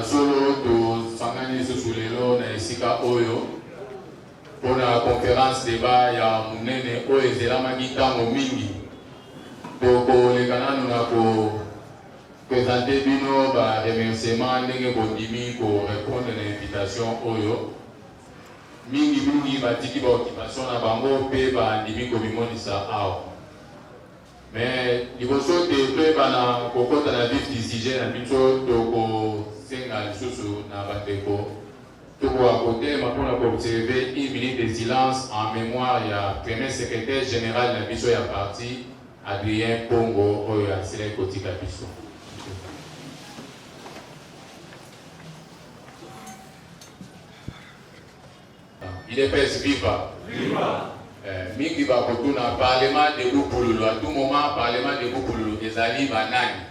ya solo tosangani lisusu lelo na esika oyo mpona conférence débat ya monene oyo ezelamaki ntango mingi tokoleka nanu na kopresente bino baremerciement ndenge bondimi korépondre na invitation oyo mingi batiki baoccupation na bango mpe bandimi kobimonisa awa mais liboso te toyebana kokota na vif du sujet na biso tokosenga lisusu na bandeko tokoka kotelema mpona koobserve 1 minute de silence en mémoire ya premier secrétaire général na biso ya parti Adrien Pongo oyo asilaki kotika biso. UDPS viva! Viva! Mingi bakotuna parlement de Boupouloulou. À tout moment, parlement de Boupouloulou ezali banani.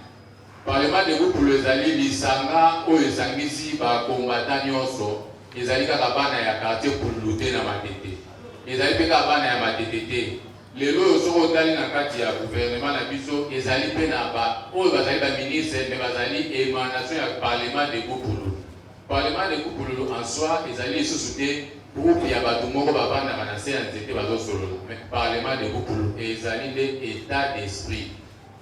Parlement de Boupouloulou ezali lisanga oyo esangisi bakombata nyonso ezali kaka bana ya quartier Pouloulou te na Matete. Ezali pe kaka bana ya Matete te. Lelo oyo soko otali na kati ya gouvernement na biso ezali pe na oyo bazali baministre me bazali émanation ya parlement de Boupouloulou. Parlement de Boupouloulou en soi ezali lisusu te groupe ya bato moko bavandaka na se ya nzete bazosolola. Mais parlement de Boupouloulou ezali nde état d'esprit.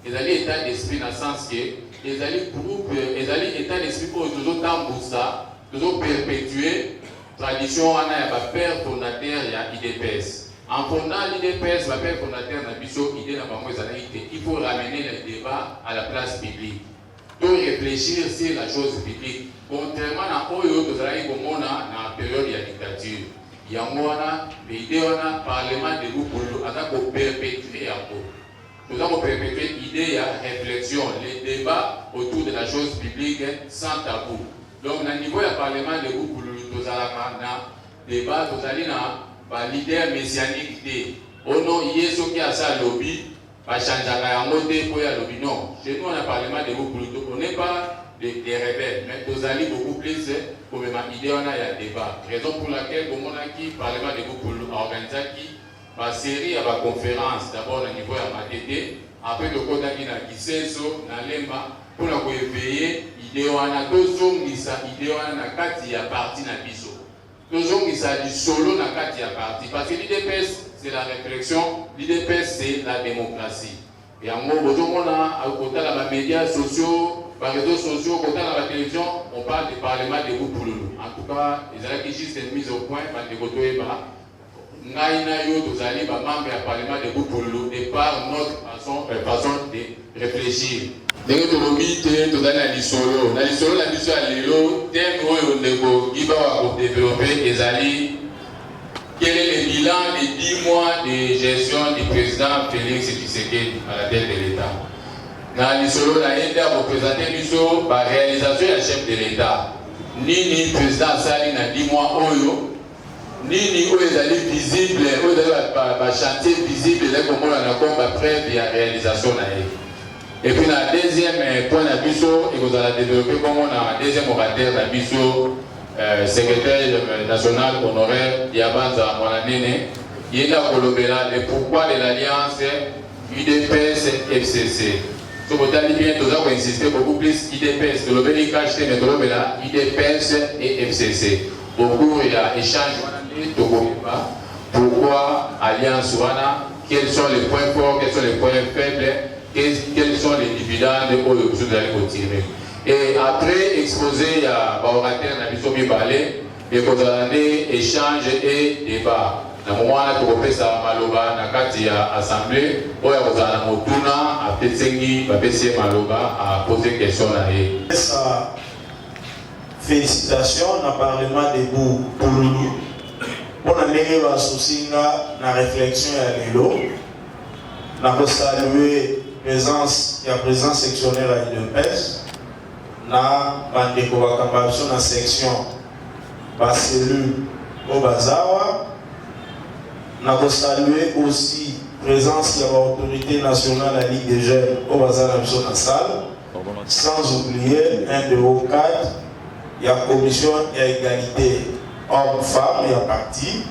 Ezali état d'esprit na sens ke ezali groupe ezali état d'esprit oyo tozotambusa tozoperpétuer tradition wana ya bapère fondateur ya UDPS. En fondant l'UDPS, bapère fondateur na biso idée na bango ezalaki te il faut ramener le débat à la place publique. De réfléchir sur la chose publique. Contrairement à oyo tozalaki komona na période ya dictature. Yango wana l'idée wana parlement de Boupouloulou ata koperpétuer yango. Nous avons perpétué l'idée ya réflexion, les débats autour de la chose publique sans tabou. Donc na niveau ya parlement de Boupouloulou tozalaka na débat tozali na ba leader messianique te. Ono yeso ki asa lobby ba chanjaka yango te po ya lobby non. Chez nous on a parlement de Boupouloulou, on n'est pas des rebelles, mais tozali beaucoup plus comme ma idée on a ya débat. Raison pour laquelle au monaki parlement de Boupouloulou a organisé ma série à ma conférence d'abord au niveau ya Matete, après le kotaki na Kisenso na Lemba pour la éveiller idée wana tozongisa idée wana na kati ya parti na biso. Tozongisa du solo na kati ya parti parce que l'UDPS c'est la réflexion, l'UDPS c'est la démocratie. Et en gros, on a côté la médias sociaux, par réseaux sociaux, côté la télévision, on parle du parlement de Boupouloulou. En tout cas, ils ont juste une mise au point par des côtés bas. Naïna yo tozali ba membre du parlement de Boupouloulou de par notre façon de réfléchir. Ndenge tolobi te tozali na lisolo la biso ya lelo thème oyo ndeko giba wa développer ezali quel est le bilan des 10 mois de gestion du président Félix Tshisekedi à la tête de l'État. Dans l'isolo, la Inde a représenté la réalisation du chef de l'État. Ni président Sali na 10 mois oyo, ni oyo ezali visible, oyo ezali chantier visible, comme on a comme preuve de la réalisation na ye. Et puis la deuxième point de biso, et vous allez développer comme on a deuxième orateur de biso. Secrétaire national honoraire Diabanza Mwananene, il a colobéla le pourquoi de l'alliance UDPS-FCC. Ce que vous avez bien, nous avons insisté beaucoup plus UDPS, de l'obéli caché, mais de l'obéla UDPS et FCC. Beaucoup il y a échange, pourquoi alliance Wana, quels sont les points forts, quels sont les points faibles, quels sont les dividendes que vous allez continuer. Et après exposé à Baorater Nabisomi Balé, les Kotalane échange et débat. Dans le moment où on fait ça, Maloba, Nakati à assemblée, où il y a Motuna, à Petsengi, Babessi Maloba, à poser des questions à elle. Félicitations dans le Parlement de Boupouloulou. On a mené l'associé dans la réflexion à l'élo. On a salué la présence sectionnelle à l'UDPS. Na bandeko bakambabso na section ba cellule au Bazawa. Na saluer aussi présence de l'autorité nationale à la Ligue des Jeunes au Bazawa na salle. Sans oublier un de vos cadres, il y a commission et égalité homme-femme, il y a parti.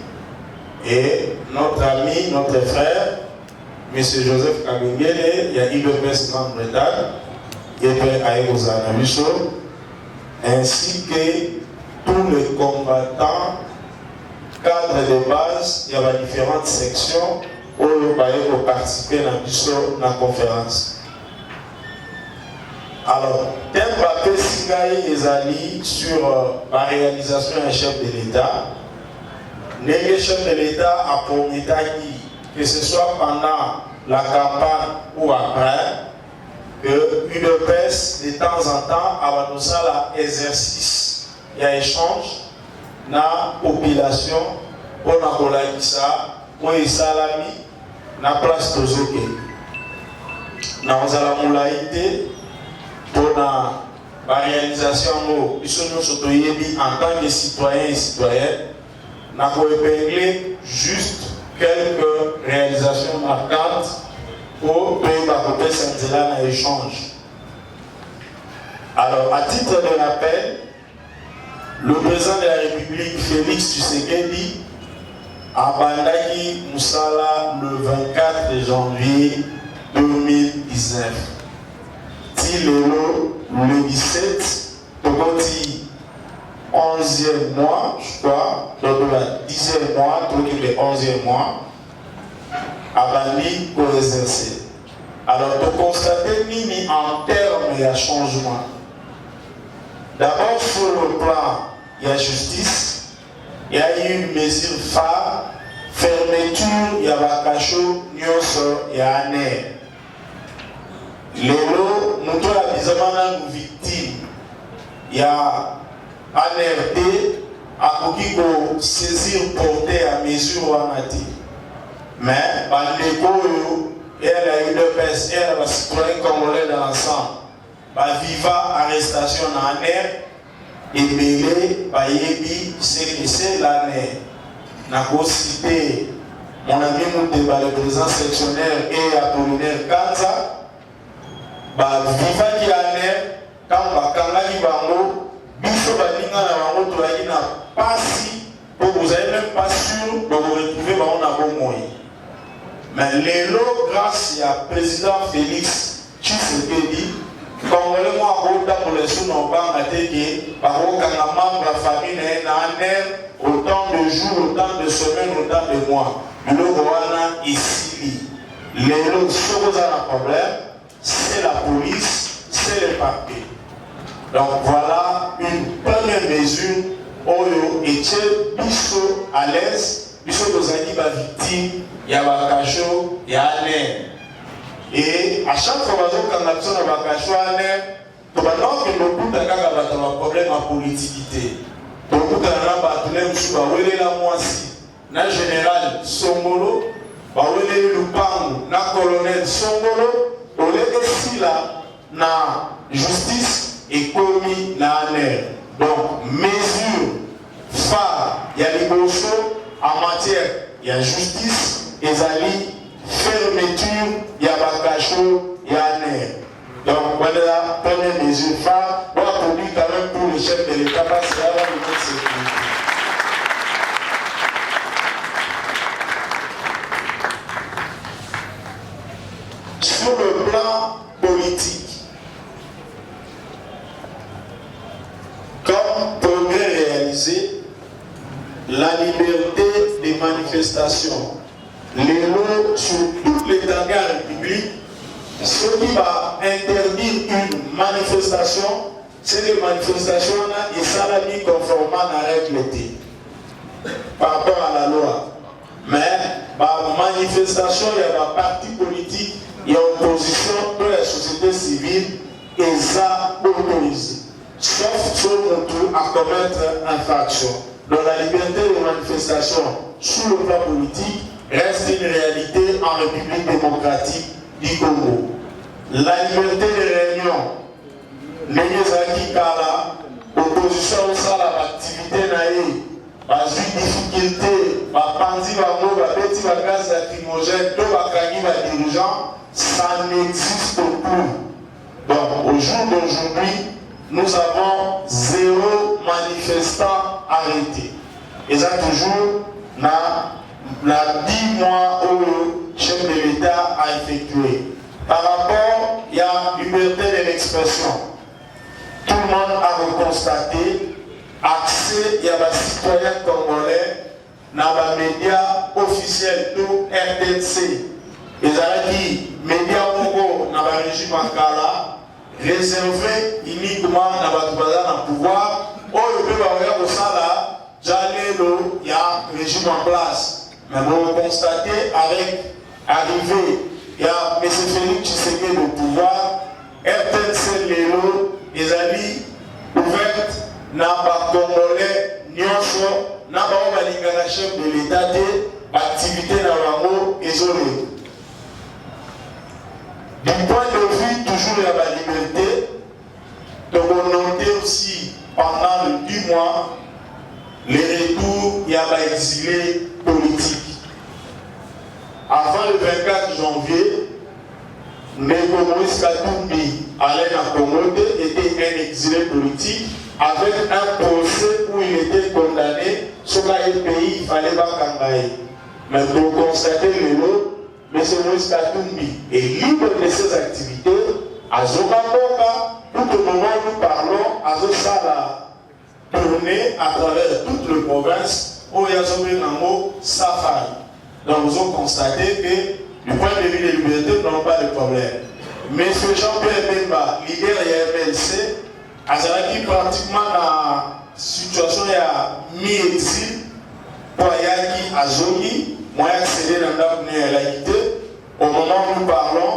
Et notre ami, notre frère, M. Joseph Kabengele, il y a UDPS Grande-Bretagne. Et puis, à Erosa Nabiso, ainsi que tous les combattants, cadres de base, il y a différentes sections où ils participer à la conférence. Alors, thème papier Singaï Ezali sur la réalisation d'un chef de l'État. Le chef de l'État a promis que ce soit pendant la campagne ou après, que l'UDPS de temps en temps a l'exercice et l'échange dans la population pour la pour les salami dans la place de Zoké. Dans la pour la réalisation en tant que citoyens et citoyennes, nous avons épinglé juste quelques réalisations marquantes pour que Saint-Zélan échange. Alors, à titre de rappel, le président de la République, Félix Tshisekedi, a bandaki Moussala le 24 janvier 2019. Le 17, Togoti 11e mois, je crois, donc le 10e mois, donc le 11e mois, à Bali pour exercer. Alors, pour constater Nini en termes de changement, d'abord sur le plan, il y a justice, il y a eu une mesure phare, fermeture, il y a Bakacho, Nyoso, il y a Aner. Lelo, nous avons une victime. Il y a ANRD, à qui saisir porter à mesure ou à mati. Mais, elle a eu deux personnes, elle a citoyen congolais dans l'ensemble. Viva arrestation en ANR, et Bélé, Bayebi, c'est l'ANR. N'a pas cité mon ami Mouteba, le président sectionnaire et Apollinaire Kanza. Viva qui a l'air, quand Bakangaki Bango, Biso Balinga na Bango, tu as pas si, vous n'avez même pas sûr de vous retrouver dans un bon moyen. Mais l'élo, grâce au président Félix Tshisekedi, Congolais moi pour les sous n'ont pas attaqué, par contre, quand la membre de la famille est en air, autant de jours, autant de semaines, autant de mois. Le Rwanda ici, l'élo, ce que vous avez un problème, c'est la police, c'est le papier. Donc voilà une première mesure où il était à l'aise, puisque vous avez dit victime, il y a Bakacho, il y a Aner. Et à chaque fois que quand on a Bakacho, Aner, on va voir que beaucoup de gens ont un problème en politicité. Beaucoup de gens ont un problème en général Songolo, le colonel Songolo. On est ici là, la justice est commis dans l'air. Donc, mesure phare, il y a les morceaux en matière, il y a justice, il y a fermeture, il y a Bakacho, il y a l'air. Donc, voilà la première mesure phare. On va produire quand même pour le chef de l'État parce qu'il y a la sécurité. Sur le plan politique, comme progrès réalisé, la liberté des manifestations, les lois sur toute l'étendue de la République, ce qui va interdire une manifestation, c'est des manifestations et ça l'a mis conformément à la règle par rapport à la loi. Mais, par manifestation, il y a un parti politique. Il y a une opposition de la société civile et ça autorisé. Sauf sur le tout à commettre infraction. Donc la liberté de manifestation sur le plan politique reste une réalité en République démocratique du Congo. La liberté de réunion, les Kala, opposition à l'activité naïve, pas une difficulté, pas pandi, pas mot, pas petit, pas gaz lacrymogène, tout pas gagner, pas dirigeant. Ça n'existe plus. Donc, au jour d'aujourd'hui, nous avons 0 manifestant arrêté. Et ça, toujours, la 10 mois où le chef de l'État a effectué. Par rapport, il y a liberté de l'expression. Tout le monde a reconnu constaté accès y a des citoyens congolais dans les médias officiels tout RTNC. Ils ont dit médias Congo dans le régime Ankara réservé uniquement dans le pouvoir. Oh, il peut y avoir ça il y a un régime en place. Mais vous constatez avec l'arrivée, il y a M. Félix Tshisekedi au pouvoir, RTNC Lélo, ils ont dit ouverte. Na ba Congolais nyonso na ba balingana chef de l'État de activité na bango isolé. Du point de vue toujours de la liberté, donc on notait aussi pendant le 10 mois les retours il y a des exilés politiques. Avant le 24 janvier, Ndeko Moïse Katumbi Alain Akomode était un exilé politique avec un procès où il était condamné sur le pays, il fallait pas Kangaï. Mais pour constater le lot, M. Moïse Katumbi est libre de ses activités. À Zokamboka, tout au moment où nous parlons, à Zosala, tourner à travers toute la province, où il y a Zobenamo, Safari. Donc nous avons constaté que, du point de vue des libertés, nous n'avons pas de problème. M. Jean-Pierre Bemba, leader de MLC, azalaki pratiquement la situation ya mi-exil pour ayaki azongi moyen accéder dans la communauté. Au moment où nous parlons,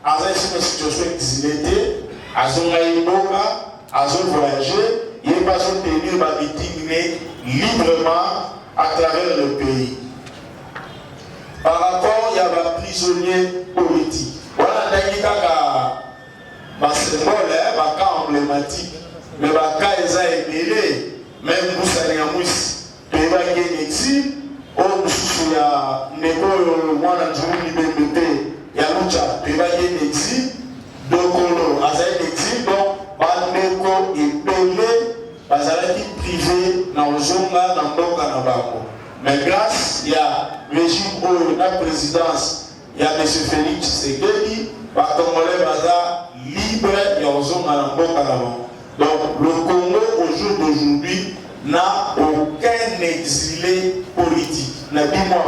azalaki une situation exilée, azongi boka, azongi voyager, il n'est pas tenu ma meeting librement à travers le pays. Par rapport, il y a des prisonniers politiques. Voilà, symbole, un cas emblématique, mais un cas ébélé, même Moussa Niamouis, tu vas gagner exil, ou il y a Neko, moi, dans le BMP, il y a Lucha, tu vas gagner exil, donc on a un exil, donc, Neko ébélé, Bazalaki privé, dans le Zonga, dans le Kanabako. Mais grâce, il y a le régime où la présidence, il y a M. Félix Tshisekedi, par Congolais Baza libre et en zone à donc le Congo au jour d'aujourd'hui n'a aucun exilé politique. Ne dis-moi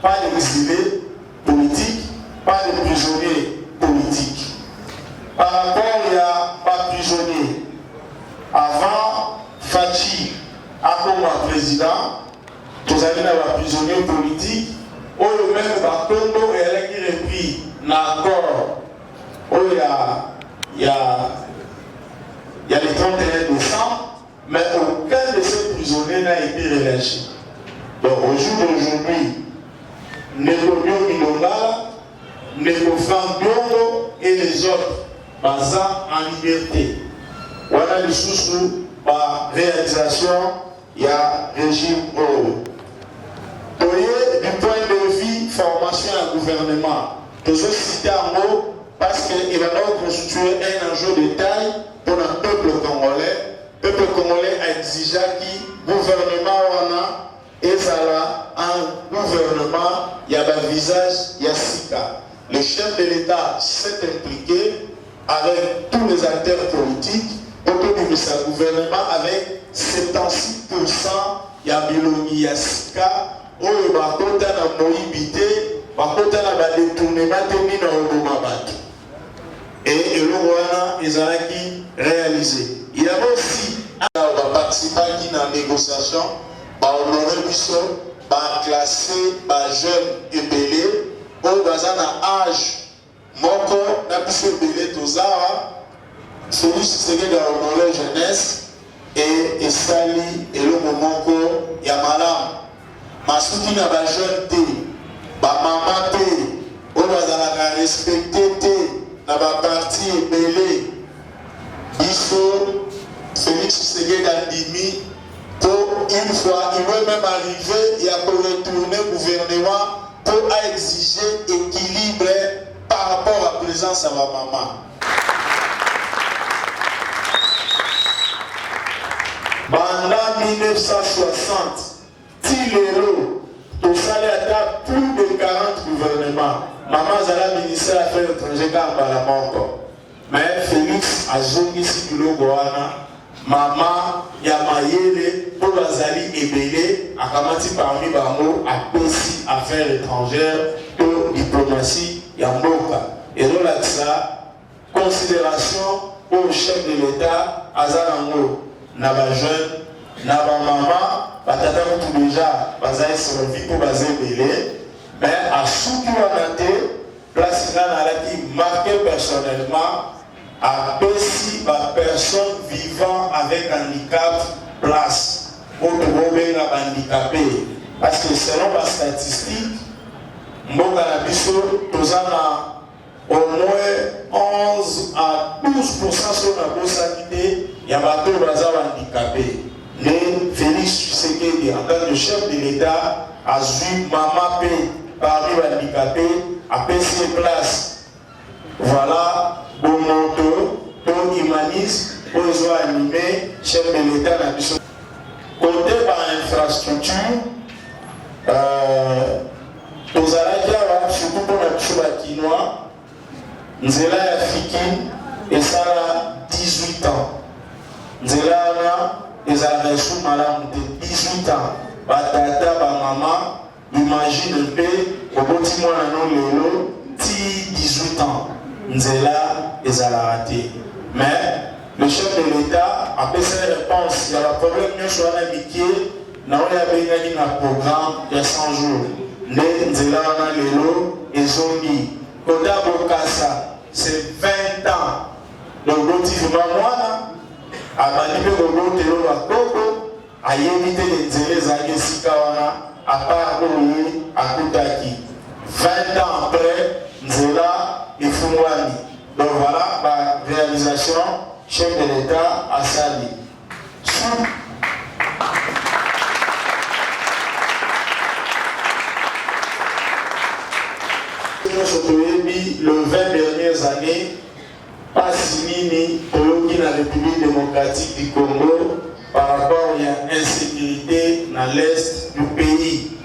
pas d'exilé politique, pas de prisonnier politique. Par rapport, il y a pas prisonnier. Avant Fachi, comme président, vous avez un prisonnier politique, où le même Bakondo est qui repris l'accord où il y a le 31 décembre, mais aucun de ces prisonniers n'a été relâché. Donc au jour d'aujourd'hui, Neko Milonga, Neko Fambiongo et les autres basant en liberté. Voilà les sous par réalisation, il y a régime Oro. Du point de vue formation et gouvernement, nous avons cité un mot parce qu'il va constituer un enjeu de taille pour le peuple congolais. Le peuple congolais a exigé que le gouvernement et ça un gouvernement, il y a un visage, il y a Sika. Le chef de l'État s'est impliqué avec tous les acteurs politiques autour de ce gouvernement avec 76%, il y a Bilongi, il y a Sika. Oyo bakota na moibité, bakota na détournement teni na oboma bato. Et le wana ezalaki réalisé. Il y avait aussi un participant qui dans la négociation, honoré biso, classé, jeune et belé, oyo baza na âge moko na biso belé tozara, celui qui s'est honoré jeunesse et sali et le momoko ya malamu. Masuki na ba jeune te, ba maman te, oyo bazalaka respecté te, na ba parti ebele. Biso, Félix Tshisekedi andimi, pour une fois, il veut même arriver et à retourner au gouvernement pour exiger équilibre par rapport à la présence de ma maman. Pendant 1960, Tilero, au salaire plus de 40 gouvernements. Maman Zala ministère des Affaires étrangères à la mort. Mais Félix a zongi si kilo goana Mama ya mayele pour bazali ebele akamati parmi bango apesi affaires étrangères to diplomatie ya mboka. Et donc là ça considération au chef de l'État azalango na ba jeune na ba mama batata mutu déjà bazali servi pour bazebele mais à souki wanate place na laki marqué personnellement à Pessi, la personne vivant avec handicap place pour trouver un handicapé. Parce que selon la statistique, Mboka Nabiso, nous avons au moins 11 à 12% sur la bonne sanité, il y a un handicapé. Mais Félix Tshisekedi, en tant que chef de l'État, a vu Maman P parmi les handicapés, a Pessi place. Voilà. Bon moto, bon humanisme, bon animé, chef de l'État n'a pas. Côté par infrastructure, aux Alakia, surtout pour la Chouba-Kinois, Nzela ya Fikin, et ça a 18 ans. Nzela a reçu madame de 18 ans. Batata, ba maman, imagine un peu, au petit mois non lelo, 18 ans. Nzela et Zalaraté. Mais le chef de l'État a fait ses réponses. Il y a un problème que je suis indiqué. Nous avons un programme de 100 jours. Nzela na lelo et Zondi. Koda Bokassa, c'est 20 ans. Donc, motif Mamwana, a manipulé le mot de l'eau à Koko, a évité les Nzela Zagé Sikawana, à part Oye, à Koutaki. 20 ans après, Nzela et Fumwani. Donc voilà la réalisation, chef de l'État à Sali. Le 20 dernières années, pas signé pour la République démocratique du Congo par rapport à l'insécurité dans l'est du pays.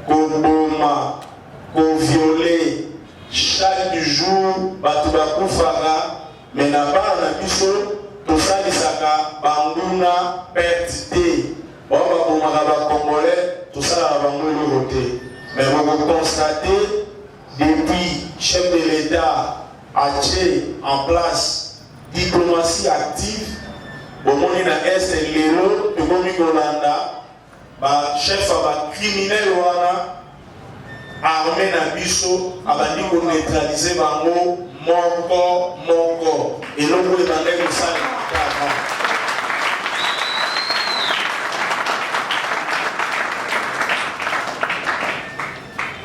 Koboma, violé. Chaque jour, Batubaku Fara, mais n'a pas la biso, tout ça, les saka, Bangouna, Pertité, Baba Congolais, tout ça, la Bangouna voté. Mais vous constatez, depuis chef de l'État a mis en place diplomatie active, au monde de l'Est et l'Élo, de Golanda, chef à criminel armée na biso abandi ko neutraliser bango moko et l'autre bandé de ça.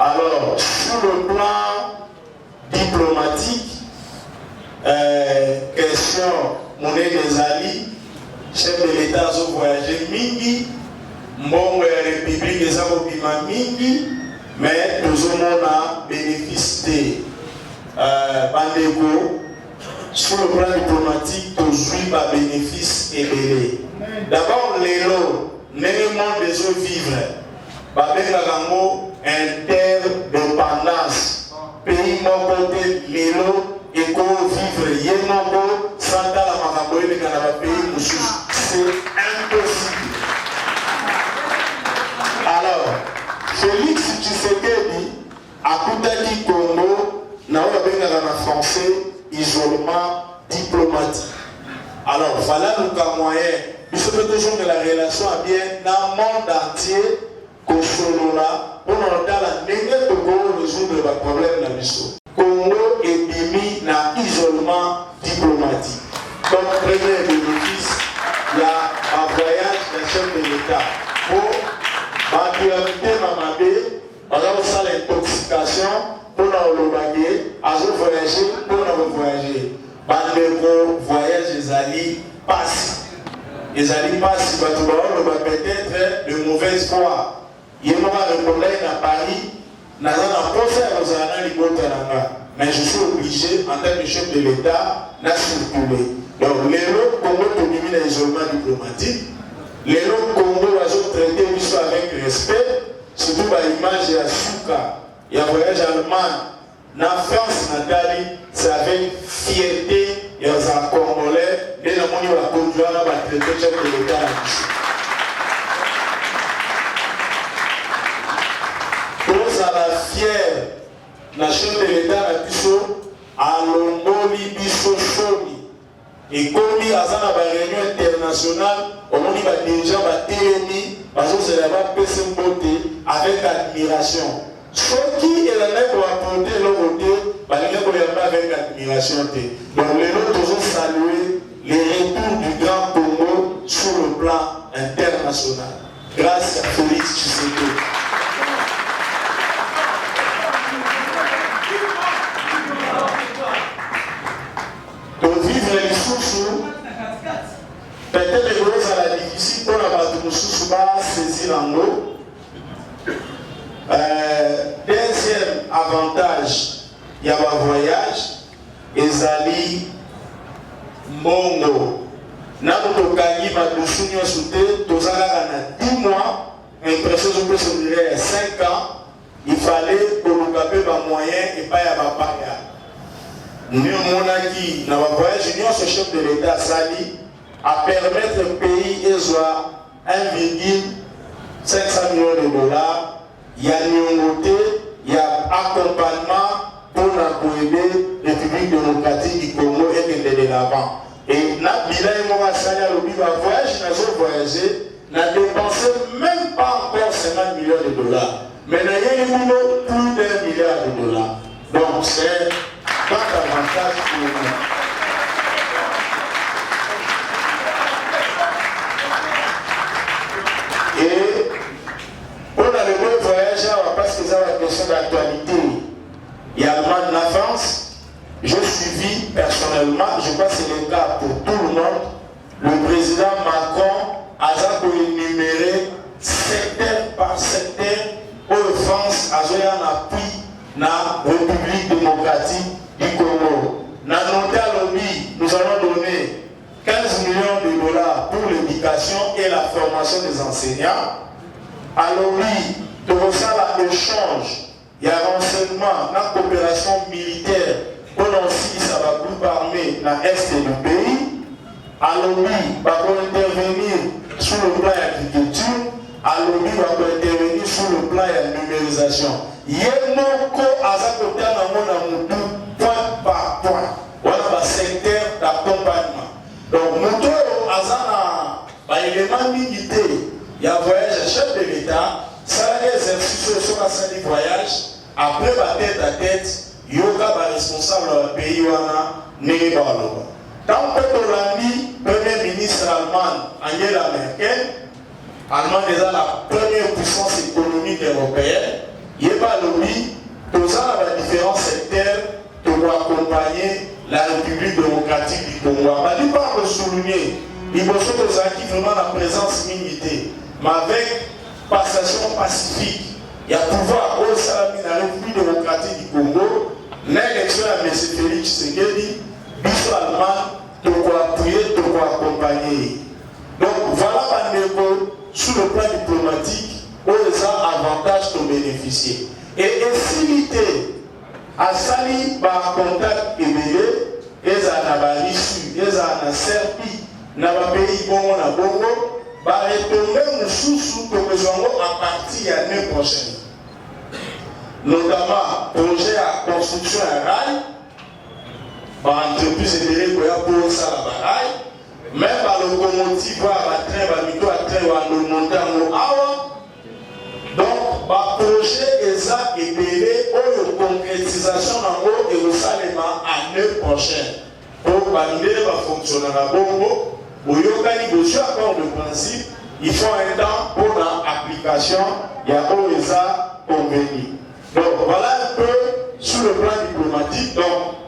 Alors sur le plan diplomatique, question monnaie des alliés, chef de l'État a voyagé mingi, mbongo ya République eza kobima mingi. Mais nous avons bénéficié Bandego sur le plan diplomatique, tous les bénéfices et belé. D'abord, les lots, l'élément des eaux vivres, interdépendance, pays mon côté, les lots, éco-vivre, Yémabo, Santa la Maraboye, le Canada, pays, c'est impossible. Alors, Félix Tshisekedi a Koutaki Congo, n'a pas français, isolement diplomatique. Alors, voilà le moyen. Il faut toujours que la relation a bien dans le monde entier, qu'on soit là, pour nous dans la négative de résoudre le problème de la mission. Congo est mis dans l'isolement diplomatique. Comme premier bénéfice, il y a un voyage d'un chef de l'État. On a l'intoxication pour nous voyager, pour nous voyager. Voyage les alliés passent. Les alliés passent, peut-être de mauvaise foi. Il y a un problème à Paris, mais je suis obligé, en tant que chef de l'État, de circuler. Donc, les lots Congo domine l'isolement diplomatique. Les lots Congo ont traité avec respect. Surtout par l'image de la Souka, il y a un voyage allemand, en France, Nathalie, c'est avec fierté, il y a un Congolais, et la monnaie va conduire à la traité chef de l'État. Tous à la fière nation de l'État à Bisso, à Longoli, Bisso, Choni. Et comme il y a une réunion internationale, on a déjà télémis, parce que c'est là-bas avec admiration. Ce qui est là pour apporter leur côté, avec admiration. Donc, les autres toujours saluer les retours du Grand Congo sur le plan international. Grâce à Félix Tshisekedi. Donc, vivre les sous-sous, peut-être les choses à la difficile pour la base de sous-sous, saisir en eau. Deuxième avantage, il y a un voyage, ezali Mongo. Nabuto Kagi va nous soutenir sous terre, tous à 10 mois, impression de se durer 5 ans, il fallait que nous avons des moyens et pas y avoir nous monaki dans le voyage union ce chef de l'État Sali à permettre au pays et soit 1,5 million de dollars. Il y a une il y a accompagnement pour aider la République démocratique du Congo et de l'avant. Et na bilan moi Sali a le voyage n'a voyagé n'a dépensé même pas encore 50 millions de dollars. Mais il y a plus d'1 milliard de dollars. Donc c'est pas davantage pour nous. Et on a le bon voyage, parce que ça a une question d'actualité. Il y a le mois de la France, je suivis personnellement, je crois que c'est le cas pour tout le monde, le président Macron a énuméré secteur par secteur où la France a joué un appui dans la République démocratique du Congo. Dans notre lobby, nous allons donner 15 millions de dollars pour l'éducation et la formation des enseignants. À lobby, nous avons l'échange, il y a renseignement, la coopération militaire pour aussi ça va groupe armé dans l'est du pays. À lobby, nous allons intervenir sur le plan de l'agriculture. À lobby, nous allons intervenir sur le plan de la numérisation. Yemoko azakote na mona point par point. Voilà le secteur d'accompagnement. Donc, nous avons élément militaire. Il y a un voyage chef de l'État, ça a des exercices sur la scène du voyage. Après, tête à tête, il y a un responsable du pays. Tant que l'ami, premier ministre allemand, Angela Merkel, Allemagne est la première puissance économique européenne. Il n'y a pas l'oubli, tout ça dans les différents secteurs pour accompagner la République démocratique du Congo. Je ne vais pas souligner, il faut que vraiment la présence militaire, mais avec passation pacifique, il y a pouvoir au Salami dans la République démocratique du Congo, l'élection à M. Félix Tshisekedi, Bissot allemand, pour appuyer, pour accompagner. Donc voilà sur le plan diplomatique, où les avantages pour bénéficier. Et faciliter à Sali par contact éveillé, et à la issue, et à la Serbie, dans le pays Bongo, na Bongo, va retomber sous que nous avons à partir de l'année prochaine. Notamment, projet à construction à rail, par entreprise de pour ça la rail, même par locomotive, à train, à train, à monter en haut. Donc, le projet est ça et la concrétisation en haut et au salement l'année prochaine. Pour valider va fonctionner à Bongo, pour y organiser accord de principe, il faut un temps pour l'application, il y a OESA convenu. Donc, voilà un peu sur le plan diplomatique. Donc,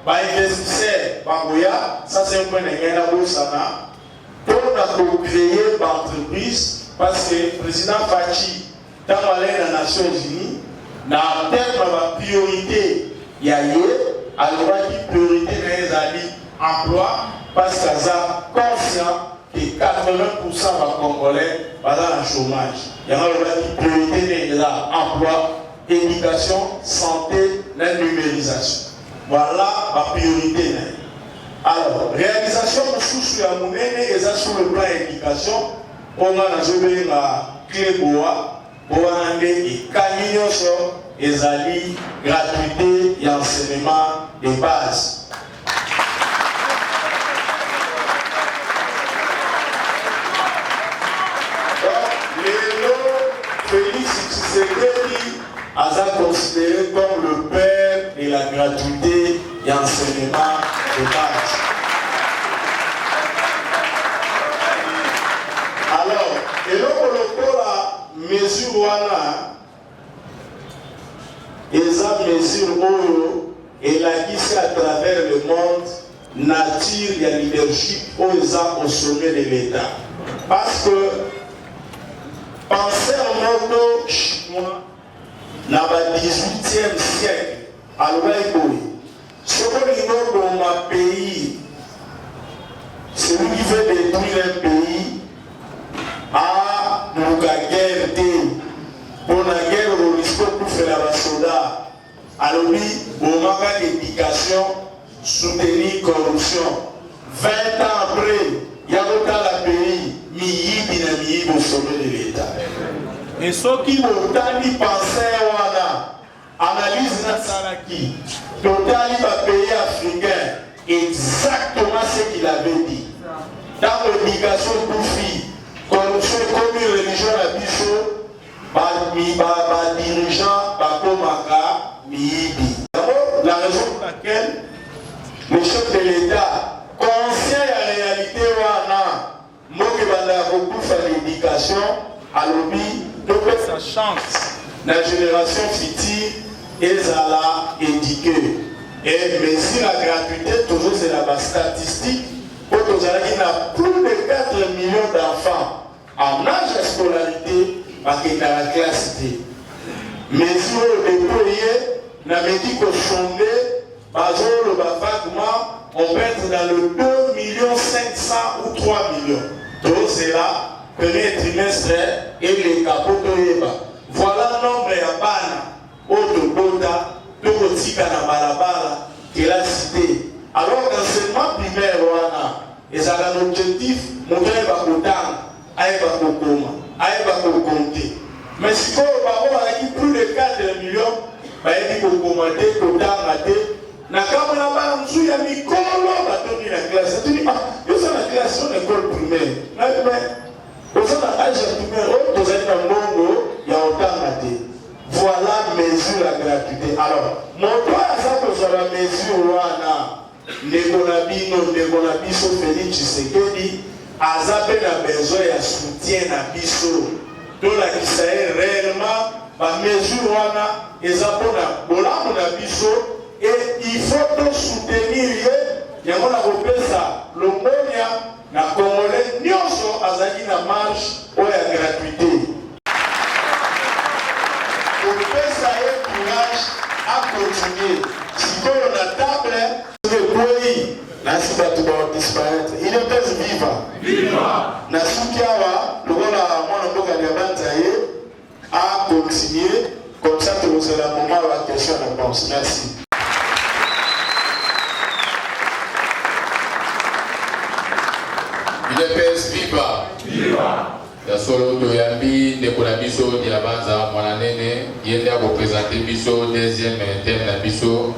investisseur, ça c'est un point de gain pour créer l'entreprise, parce que le président Fachi, dans les Nations Unies, dans le terme de la priorité, il y a une priorité dans l'emploi, parce qu'il y a conscient que 80% des Congolais sont dans le chômage. Il y a une priorité dans l'emploi, éducation, santé, la numérisation. Voilà la priorité. Alors, réalisation réalisation sous la monnaie et ça sur le plan éducation, on a la clé bois, pour un et camion et zali gratuité et enseignement de base. Félix Tshisekedi a considéré comme le père de la gratuité et enseignement de base. Alors, et donc la mesure eza mesure oyo elakisi à travers le monde nature ya leadership oyo eza au sommet de l'État. Parce que pensez en mode chinois dans le 18e siècle à l'Ouest. Ce que dans ma pays, celui qui veut détruire un pays a la guerre pour la guerre au risque pour faire la soldat. Alors oui, au manque d'éducation, soutenir corruption. 20 ans après, il y a dans le pays. Au sommet de l'État. Et ceux qui ont pensé analyse Natsalaki, totali va pays africain, exactement ce qu'il avait dit. Dans l'obligation pour filles, corruption comme une religion à Bissot, dirigeant, Bakomaka, Miibi. La raison pour laquelle le chef de l'État, conscient de la réalité, moi qui vais beaucoup faire l'éducation, à l'objet de sa chance. La génération future est à la éduquée. Et mais si la gratuité, toujours c'est la statistique, pour que vous avez plus de 4 millions d'enfants en âge de scolarité, parce qu'il y a la classe D. Mais si vous déployez, la médic au fondé, le bafagement, on peut être dans le 2 500 000 ou 3 millions. Donc c'est là, premier trimestre et les capots de Yeba. Voilà le nombre de Bana, Otoboda, Tokotika na Balabala, qui l'a cité. Alors l'enseignement primaire, et ça a un objectif, mon gars va compter, aïe va compter. Mais si vous avez plus de 4 millions, il faut commander, compter, nakamona bana mzuri ya mikolo batoni na classe tuni yo sana classe on école primaire na mais on a âge primaire on doit être mbongo ya otanga te. Voilà mesure la gratuité. Alors mon toi ça que ça la mesure wana ndeko na biso Félix Tshisekedi azape na besoin ya soutien na biso to la kisaye réellement ba mesure wana ezapona bolamu na biso. Et il faut donc soutenir il y a un représentant l'Omonia, la Congolais, Nyonso Azaki na marche ou la gratuité. Pour faire ça et courage à continuer. Si on a table, le pays, la cité va disparaître. Il est pèse vivant. Viva! La Soukiawa, le rôle à mon emploi de Bantaye, à continuer. Comme ça, tu vous avez la moment à la question de réponse. Merci. UDPS viva! Viva! Ya solo toyambi ndeko na biso ya banza mwana nene yende a représenter biso deuxième thème na biso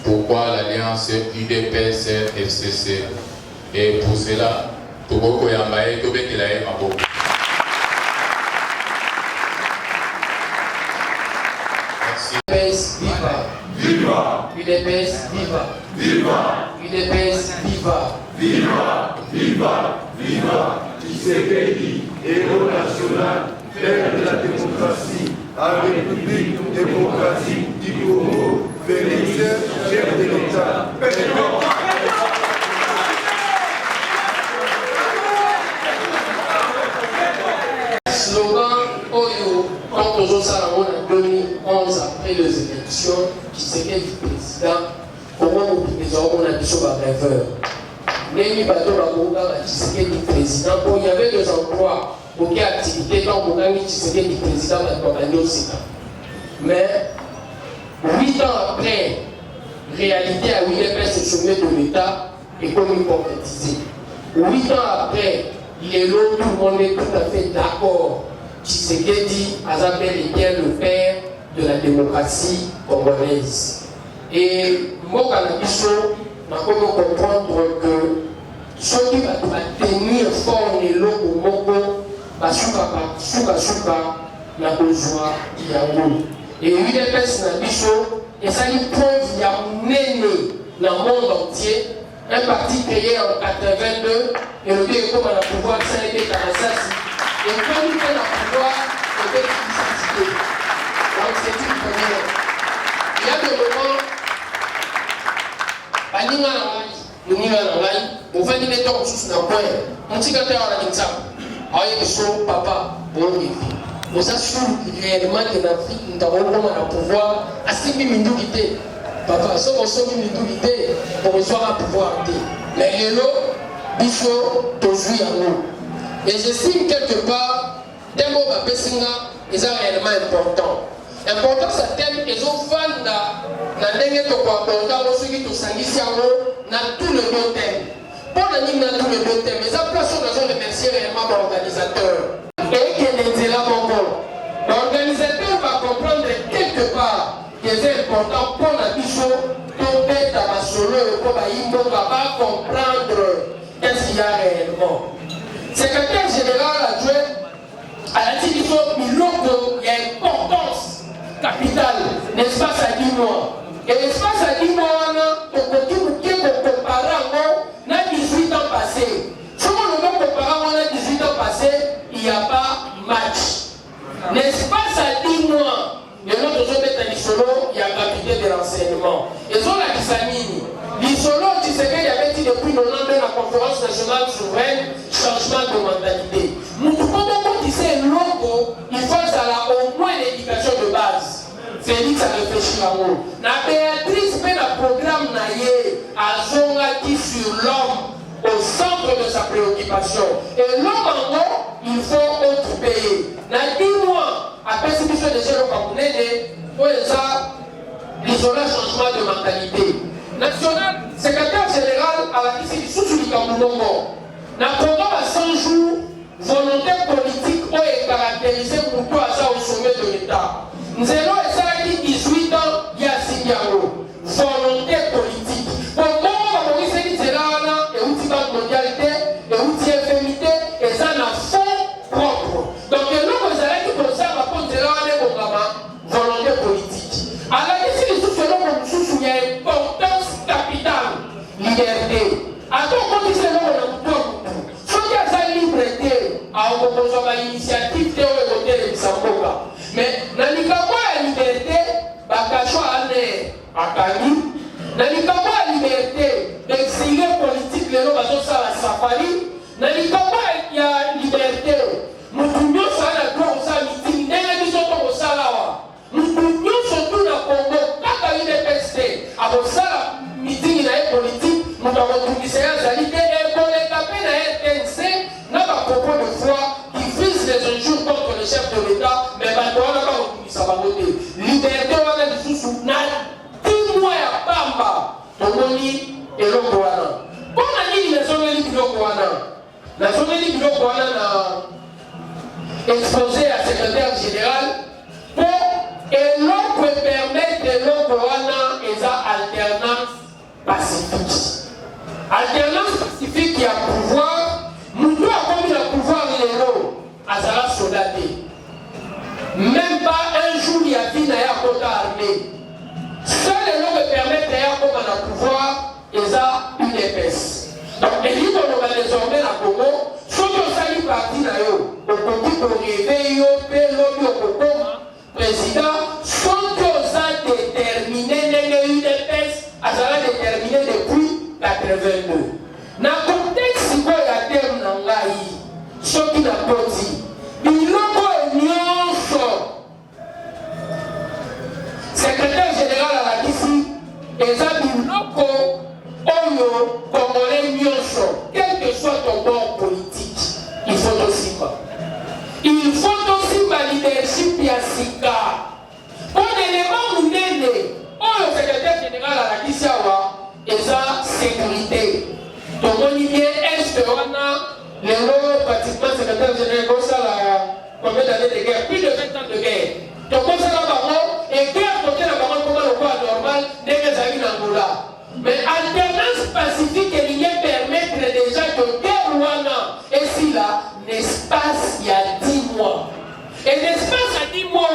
pourquoi l'alliance UDPS FCC et pour cela toboko yamba e tobetela e maboko. UDPS viva! Viva! UDPS viva! Viva! UDPS viva! Viva! Viva! Viva! Tshisekedi, héros national, père de la démocratie, à la République démocratique du Congo, Félix, chef de l'État. Slogan Oyo, quand on joue ça en 2011 après les élections, Tshisekedi président, comment on dit que on a dit sur la rêveur. Némi Bato Bakoka Tshisekedi président, il y avait des emplois pour quelle activité quand on a mis Tshisekedi président à Sika. Mais 8 ans après, réalité à UDPS au sommet de l'État est comme concrétisée. 8 ans après, tout le monde est tout à fait d'accord. Tshisekedi a bel et bien le père de la démocratie congolaise. Et moi, à la mission, on a comprendre que ceux qui vont tenir fort les locaux moko, suka na kozwa yango. Et UDPS na biso, et ça une preuve il y a dans le monde entier. Un parti créé en 82, et le bien comme à la pouvoir, ça a été Karassasi. Et quand nous sommes à pouvoir, on peut l'identité. Donc c'est une première. Il y a des moments, on va dire que on sous le point. On dit que tu as un exemple. Alors, papa, bon, on s'assure réellement que l'Afrique, nous avons le pouvoir à 6 000 minorités. Papa, si on a une minorité, pour recevoir un pouvoir. Mais les lots, il faut toujours à nous. Et j'estime quelque part, des mots à Pessinga, ils sont réellement importants. Important, c'est thème, ils ont fait dans l'année de quoi, dans ceux qui ont sanguissé dans tous les deux thèmes. Pour la ligne dans tous les deux thèmes, mais à place, on a remercié réellement l'organisateur. Et qui est là, l'organisateur va comprendre quelque part que c'est important pour la bichot, pour être à ma solo, pour va comprendre qu'est-ce qu'il y a réellement. Secrétaire général adjoint à la division Miloko, il y a une importance capitale, l'espace à 10 mois. Et l'espace à 10 mois, on peut comparer à 18 ans passés. Si on ne compare à 18 ans passés, il n'y a pas match. L'espace à 10 mois, et l'autre chose est à l'Isolo, il y a gratuité de l'enseignement. Et sur la Kissamini, l'Isolo, tu sais qu'il y avait dit depuis 92 la conférence nationale souveraine, changement de mentalité. Nous pouvons dire que logo, il faut au moins l'éducation de base. Félix a réfléchi à moi. La Béatrice fait le programme Naye à Zongaki sur l'homme au centre de sa préoccupation. Et l'homme en haut, il faut autre payer. Dans 10 mois, après ce qui se décide au Camerounais, pour ça, l'isolant changement de mentalité. National, secrétaire général à la Kisi sous du Cameroun. Dans le programme à 100 jours, volonté politique est caractérisée pour tout à ça au sommet de l'État. Nous allons essayer 18 ans, il y a Singapo. Volonté politique. Pour moi, on va dire que c'est là, et où tu vas mondialité, et où tu es féminité, et ça n'a fond propre. Donc, nous, vous allez dire que ça va prendre là, volonté politique. Alors, ici, les sous-selons, il y a une importance capitale, liberté. Attends, quand tu sais, on a soit il y a sa liberté, à une initiative, tu es voté les Bissamboka. Mais, dans le cas où la liberté, Bakacho Ané, Akani, dans le cas où la liberté d'exiler politique, les gens sont à la safari, dans le cas où il y a liberté, nous pouvons faire la gloire au meeting, nous sommes au Salawa. Nous pouvons surtout dans le Congo, quand il y a une PST, avant ça, la meeting politique, nous avons tout dit, et pour les taper dans la RTNC, nous avons un propos de foi qui vise les injures contre le chef de l'État, mais maintenant, on n'a pas retenu ça va voter. Liberté, on a dit sous 10 mois à Bamba, Tomoni et Lokoana. Comme on a dit, la zone de Lokoana, la zone de Lokoana a exposé à secrétaire général pour et l'on peut permettre de Lokoana et sa alternance pacifique. Alternance pacifique qui a pouvoir, nous devons avoir le pouvoir de l'eau à sa soldaté. Même pas un jour il y a vie à côté armée. Seul les lois me permettent d'ailleurs comme on a pouvoir et ça une épaisse. Donc les livres on va désormais la Congo, soit on s'allie parti là au côté pour réveiller au président, soit on a déterminé les UDPS à ça déterminé depuis 82. Dans le contexte il y a terme dans l'AI, ce qui n'a pas dit. Secrétaire général à la Kisi, les amis locaux, Oyo, Congolais, Nyonso, quel que soit ton bord politique, il faut aussi quoi. Il faut aussi ma leadership Yassika. Pour l'élément mounene, Oyo, secrétaire général à la Kisi, et sa sécurité. Donc on y vient, est-ce que de guerre, plus de 20 ans de guerre. Donc, on s'en va et guerre, côté la parole, comment le quoi normal, dès que ça vient en Angola. Mais alternance pacifique, il y a permettre déjà que guerre Rwanda, et si là, l'espace, il y a 10 mois. Et l'espace à 10 mois,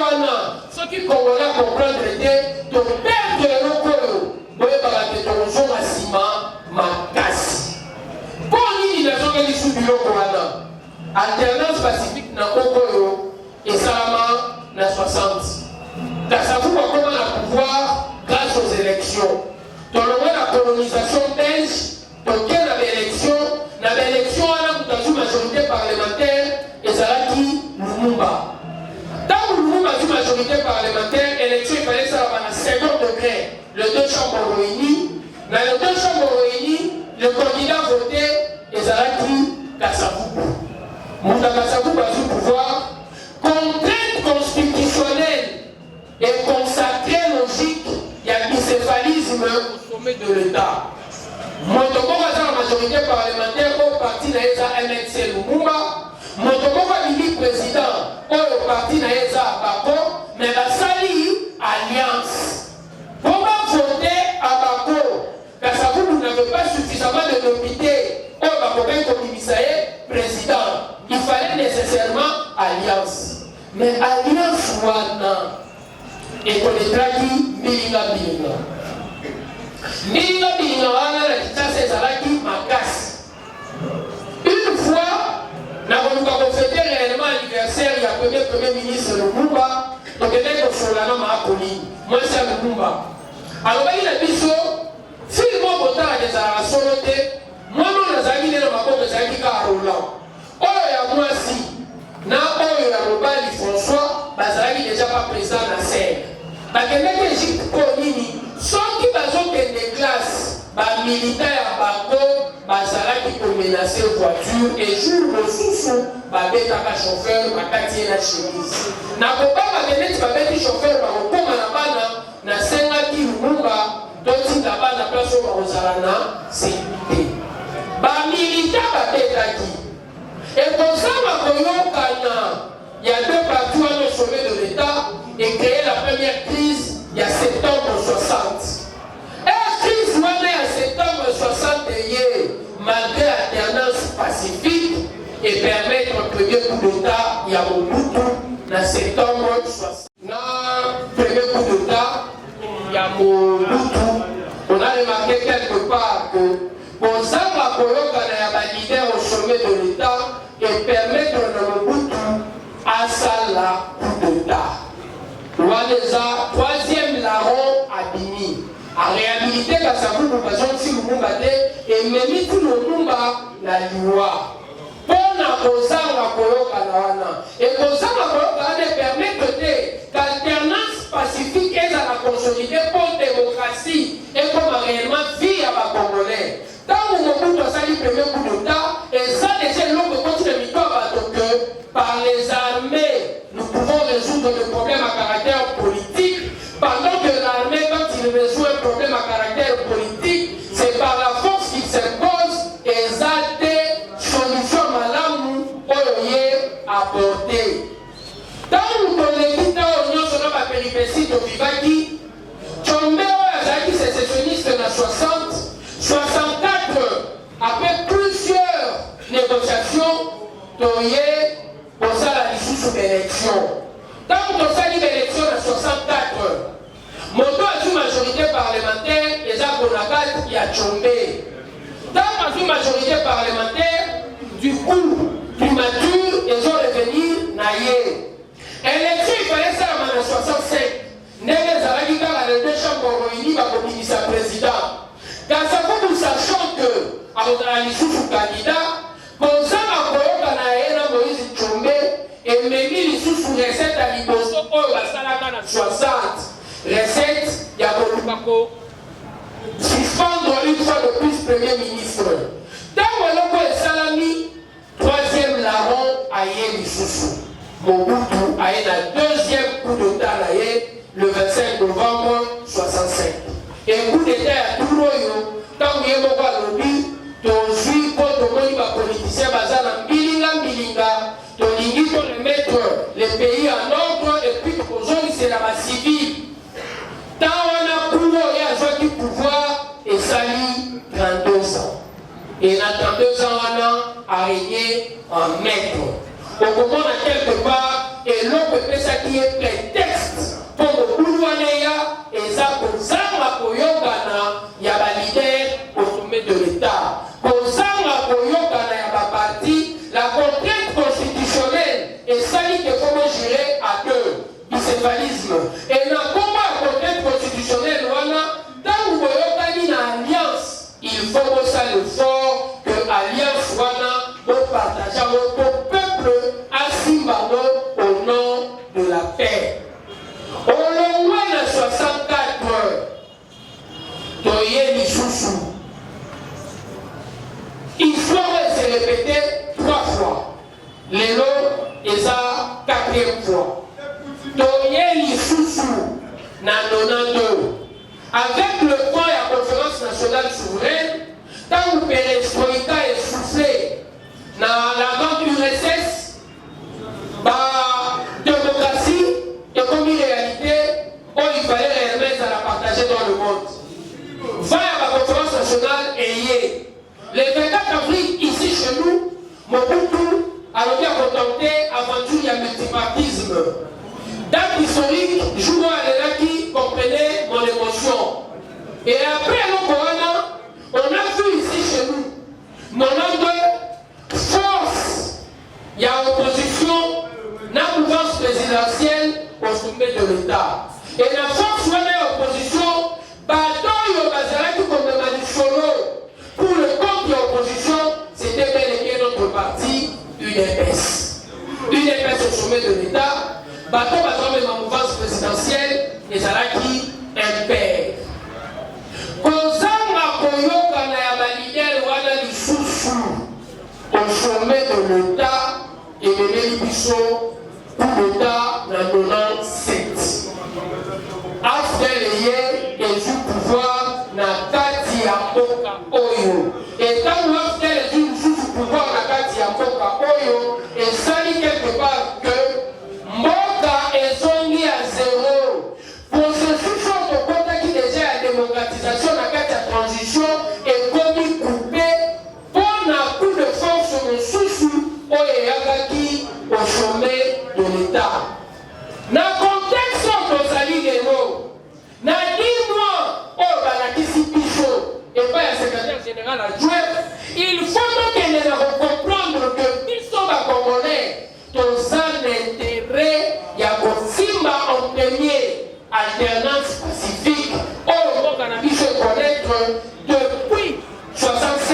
ceux qui Congolais comprendre était de perdre le locaux. Vous voyez, par la question, à ciment, ma casse. Pour une nation qui est sous du locaux, alternance pacifique n'a pas et Salama n'a 60. Kassavou va comment la pouvoir grâce aux élections. Dans le moment de la colonisation belge, donc il y a l'élection, on a une majorité parlementaire et ça a dit Lumumba. Tant que Lumumba a une majorité parlementaire, l'élection il fallait ça à un second degré. Les deux chambres réunies. Dans les deux chambres réunies, le candidat voté et ça a dit Kassavou. Mouta Kassavou a du pouvoir. Contrainte constitutionnelle et consacrée logique, il y a bicéphalisme au sommet de l'État. Motomo a la majorité parlementaire au parti Naïza MNC Lumumba. Motomo a le président au parti Naïza Bako, mais la Sali Alliance. Comment voter à Bako? Car ça vous n'avez pas suffisamment de députés au Bako comme président. Il fallait nécessairement alliance. Mais alliance wana et qu'on est traduit Milinga. Milinga wana la kitase ezalaki makasi. Une fois, nous avons fêté réellement l'anniversaire, il y a premier ministre Lumumba, donc il était au Solana Mahakoli, moi c'est Lumumba. Alors il a dit ça, si le mot votant a des arrasolotés, moi non les amis de ma boîte des amis à Roland. Oh ya moi si. Na oyo ya Robali François bazali déjà pas présent na scène. Bakende Égypte pour nini? Soki bazokende classe ba militaire bako bazalaki ko menacer voiture et jour mosusu babetaka chauffeur bakati na chemise. Na koba bakende babeti chauffeur bakoma na bana na sengaki Lumumba doti na bana place ba ozalana sécurité. Ba militaire babetaki. Et pour ça, il y a deux parties au sommet de l'État et créé la première crise il y a septembre 60. Et la crise en septembre 60 malgré l'alternance pacifique et permettre un premier coup d'État, il y a Mobutu en septembre 60. Le premier coup d'État, il y a Mobutu. On a remarqué quelque part que pour ça, la leader au sommet de l'État et permettre de Mobutu à Sala coup d'État. Rwanda, troisième larron Abimi, a réhabilité Kassavou pour que si Lumumba et même tout le Lumumba la loi. Pour la Koloka Nawana. Et pour ça, la Koloka permet qu'alternance pacifique est à la consolidée pour la démocratie et comme réellement vie à la Congolais. Tant que Mobutu a sali le premier coup d'État, et ça déjà l'homme continue de m'y par les armées, nous pouvons résoudre le problème à caractère politique, pendant que l'armée, quand il résout un problème à caractère politique, c'est par la force qu'il s'impose et ça des solutions malamu apportées. Tant que l'État union sur la péripétie de Vivaki, Tchombe Azaki sécessionniste en 60, 64, après plusieurs négociations, Toye, pour ça la issue sous l'élection. Tant que ça dit l'élection en 64, Moto a une majorité parlementaire, et ça pour la carte, il y a Tchombe. Tant qu'il y a une majorité parlementaire, du coup, primature, ils ont revenu naïe. Élection, il fallait ça en 65. N'est-ce pas les deux chambres réunies, il sa président. Dans ça, nous sachons que, à l'issue du candidat, comme ça, Moïse Tchombe et Mémi l'issue sous recette à Liboso, oh, la salaka 60. Recette, il y a Bolubako. Suspendre une fois de plus Premier ministre. Dans le Salami, troisième larron, aïe l'issue. Mobutu a eu la deuxième coup d'État le 25 novembre 65. Et coup d'État à Touroyo, tant qu'il y a un lobby, Tozi, pour les politiciens, Bazana, Bilinga, Tolingi, pour remettre les pays et dans 2 ans, a régné en maître. Au moment de quelque part, et l'on peut ça qui est prétexte pour le Boulouanéa, et ça pour ça, il y a un leader au sommet de l'État. Pour ça, il y a un parti, la contrainte constitutionnelle, et ça dit qu'il faut gérer à 2, bicéphalisme. Et dans la contrainte constitutionnelle, dans le alliance, il faut ça le fort que l'alliance doit partager au peuple à Simbano au nom de la paix. Au long de 64 Toye Lisusu. Il faut se répéter 3 fois. Lélo et ça 4e fois. Toye Lisusu na 92. Avec le point à la conférence nationale souveraine, quand le perestroïka est soufflé dans la grande URSS, la démocratie est comme une réalité où il fallait réellement la partager dans le monde. Va à la conférence nationale et le 24 avril, ici chez nous, Mobutu a bien contenté aventure il y a multipartisme. Date historique, jour à qui comprenait mon émotion. Et après le Corona, on a vu ici chez nous, mon de force, il y a opposition, la mouvance présidentielle au sommet de l'État. Et la force, on a opposition, bataille au Bazaraki comme Manu Solo. Pour le compte de l'opposition, c'était bel et bien notre parti, UDPS. UDPS au sommet de l'État. Bateau Bazaraki de la mouvance présidentielle, et Zalaki impère. Kozanga Koyoka na ya balidel wana lisusu au sommet de l'État et de l'Ébisso pour l'État na 97. After les et du pouvoir na kati ya mboka oyo. Et quand nous avons fait les du pouvoir na kati ya mboka oyo, et ça dit quelque part que mboka ezongi à 0. Processus de côté qui déjà la démocratisation dans la transition est commis coupé pour un coup de force au sous au sommet de l'État. Dans le contexte de Zali Geno, dans 10 mois, au Balakisi Pichot et pas le secrétaire général adjoint, il faut donc comprendre que Pichot va Congolais, dans un intérêt, il y a Simba en premier. Alternance pacifique, on a pu se connaître depuis 65,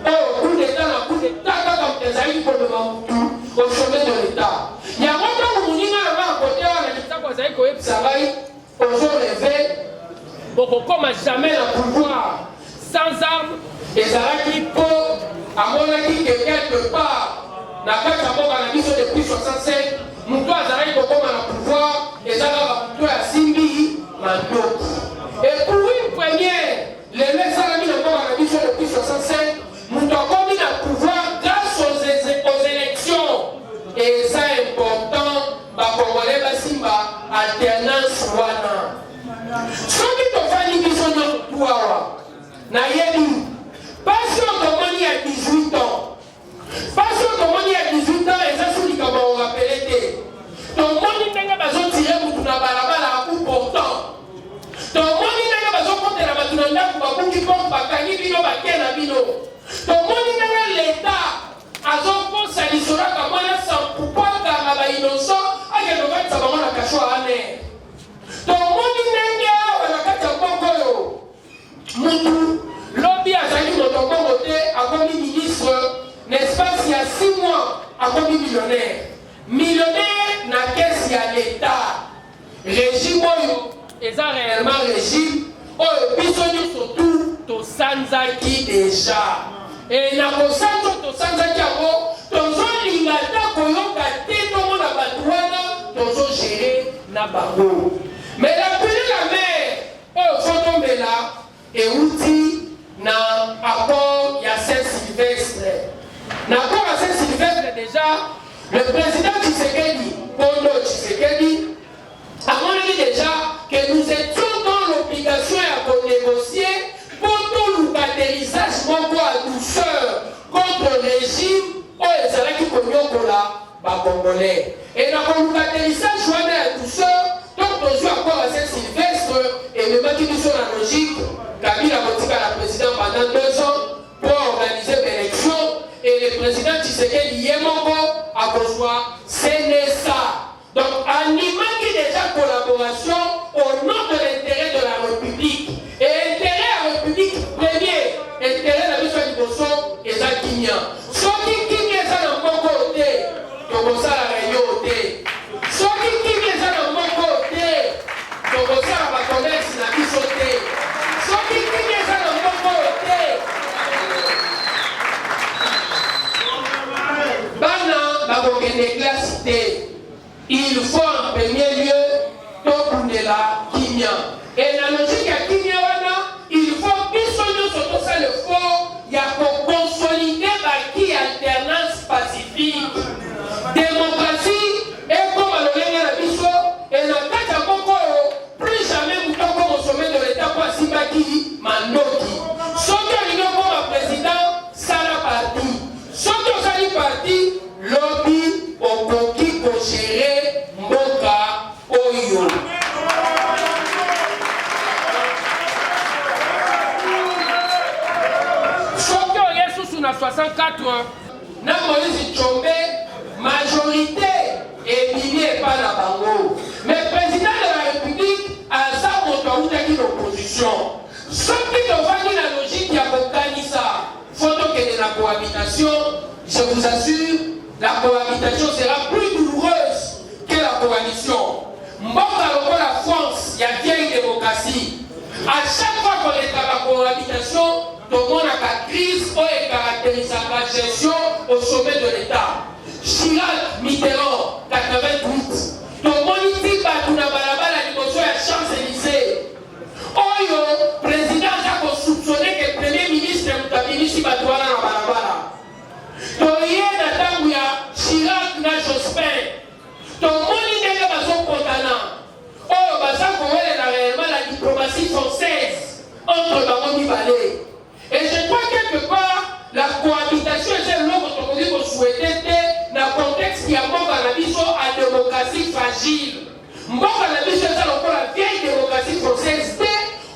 au coup d'État, comme des aïeux pour le Mamoutou, au sommet de l'État. Il y a longtemps où nous avons à côté, on a dit que vous avez connu Psaraï, aux jours rêvés, beaucoup comme jamais le pouvoir, sans armes, et Zaraki pour, à mon avis, que quelque part, la carte à mort à la mission depuis 65, nous doit Zaraki pour comme le pouvoir, et Zaraki pour à Simbi, et pour une première, les Messalami encore à la mission depuis 65, nous avons mis le pouvoir grâce aux élections. Et ça est important, Congolais Basimba, alternance wana. Ce qui te fait une mission de toi, Nayeli, passion de mani à 18 ans. Passion de mani à 18 ans, et ça, c'est ce qu'on va rappeler. Ton mani n'a pas besoin de tirer pour tout la balabala ou pourtant. Ton moni n'a pas besoin de la matunanda pour que tu portes bakani bino bakena bino. Ton moni n'a l'État a zoko salisora kamana sans pouvoir kama innocent a que le ça va la cacho à année. Ton moni n'a la kata bongo. Mutu lobby a sali dans ton côté a comme ministre n'est-ce pas il y a 6 mois a comme millionnaire. Millionnaire n'a qu'est-ce qu'il y a l'État. Régime et ça réellement régime, oh, bisogno surtout, to sanzaki déjà. Et na kosanzo to sanzaki ako, tozo lingata koyoka te to mona batwana, tozo gérer na bango. Mais la plus la mer, oh, faut tomber là, et outil na accord ya Saint-Sylvestre. Na accord à Saint-Sylvestre déjà, le président Tshisekedi, Pondo Tshisekedi, a dit déjà que nous étions dans l'obligation à négocier pour tout le caractérisage à douceur. Congolais. Et dans le atterrissage, je suis à tout ça, donc on joue encore à Saint-Sylvestre, et le mec qui nous sur la logique, Kabila Motika, la présidente pendant 2 ans, pour organiser l'élection, et le président Tshisekedi Yemongo a besoin, c'est ça. Donc, animant qui déjà collaboration au nom de l'intérêt de la République. Et intérêt à la République, premier, intérêt de la mission du Bosso, et ça Kimia. Ce qui Kimia, ça n'a pas côté, donc ça la réunion côté. Ce qui Kimia, ça n'a pas côté, donc ça la connaître, c'est la vie sautée. Ce qui Kimia, ça n'a pas côté. Bana, bakokende cité. Il faut en premier lieu de la Kimia. Et la logique à Kimia, il faut bisogno surtout ça le fort, il y a pour consolider qui alternance pacifique. Démocratie et comme le la biso et la carte à Boko, plus jamais vous comme au sommet de l'État pour Sibaki Manoki. Sauf que l'union comme un président, ça la partie. Sauf que ça la partie, lobby au coquille pour gérer Mboka Oyo. Sauf que Yesu sous 64 ans, na Moïse Tchombe, majorité et milliers par la bango. Mais le président de la République a sa montagne qui l'opposition. Sauf qu'il doit faire la logique qui a organisé ça. Photo que de la cohabitation, je vous assure, la cohabitation sera plus douloureuse que la coalition. Mboka lokola la France, il y a vieille démocratie. À chaque fois qu'on est dans la cohabitation, tout le monde a la crise ou caractérise la gestion au sommet de l'État. Chirac, Mitterrand, 88. Tout le monde dit que tout le monde a la négociation à Champs-Élysées. Oyo, président a soupçonné que le premier ministre est ministre de la Barabara. Toye Natanguya, Chirac na Jospin. Tout le monde dit que bazo condamnant. Oh, baza Koué a réellement la diplomatie française entre Bangomi Balé. Et je crois quelque part, la cohabitation est l'autre que vous souhaitez dans le contexte qui a Mboka na biso à démocratie fragile. Mboka na biso est encore la vieille démocratie française.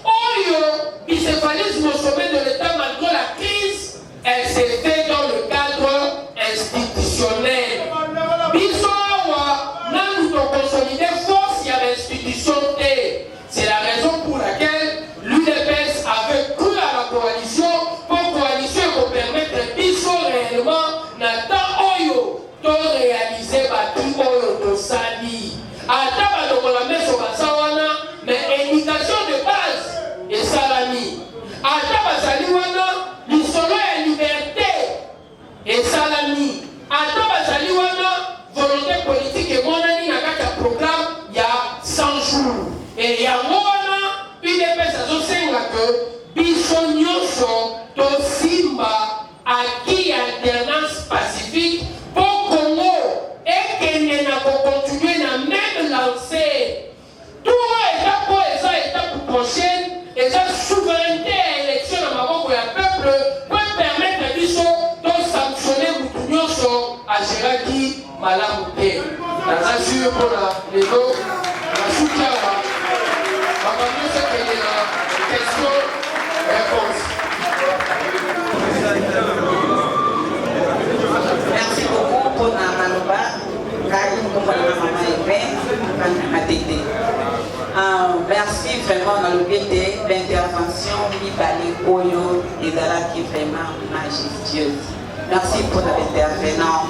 Oyo, bicéphalisme au sommet de l'État malgré la crise, elle s'est faite dans le cadre institutionnel. Bisoawa, nous devons consolider force et l'institution T. C'est la raison pour laquelle l'UDPS avait cru à la coalition pour coalition pour permettre Biso réellement Nathan Oyo de réaliser Bati Oyo de Sali. Ataba de la messe au Bassawana, mais indication de base et Salami. Ataba Saliwana, l'isolo et liberté et Salami. Ataba Saliwana, volonté politique et monani n'a qu'à programme il y a 100 jours. Et il y a une épaisse association que Bissonioso to Simba à qui alternance pacifique pour Congo et qu'elle n'a pas continué à même lancer. Tout État pour étape prochaine et sa souveraineté à élection dans Maroc et le peuple peut permettre à Bisso de sanctionner Moutounioso à Géraki Malamouté. Dans un sûr pour les autres, la soutien. Merci beaucoup pour la manoba. Merci vraiment dans le but de l'intervention Libali Oyo et Dala qui est vraiment majestueuse. Merci pour l'intervenant.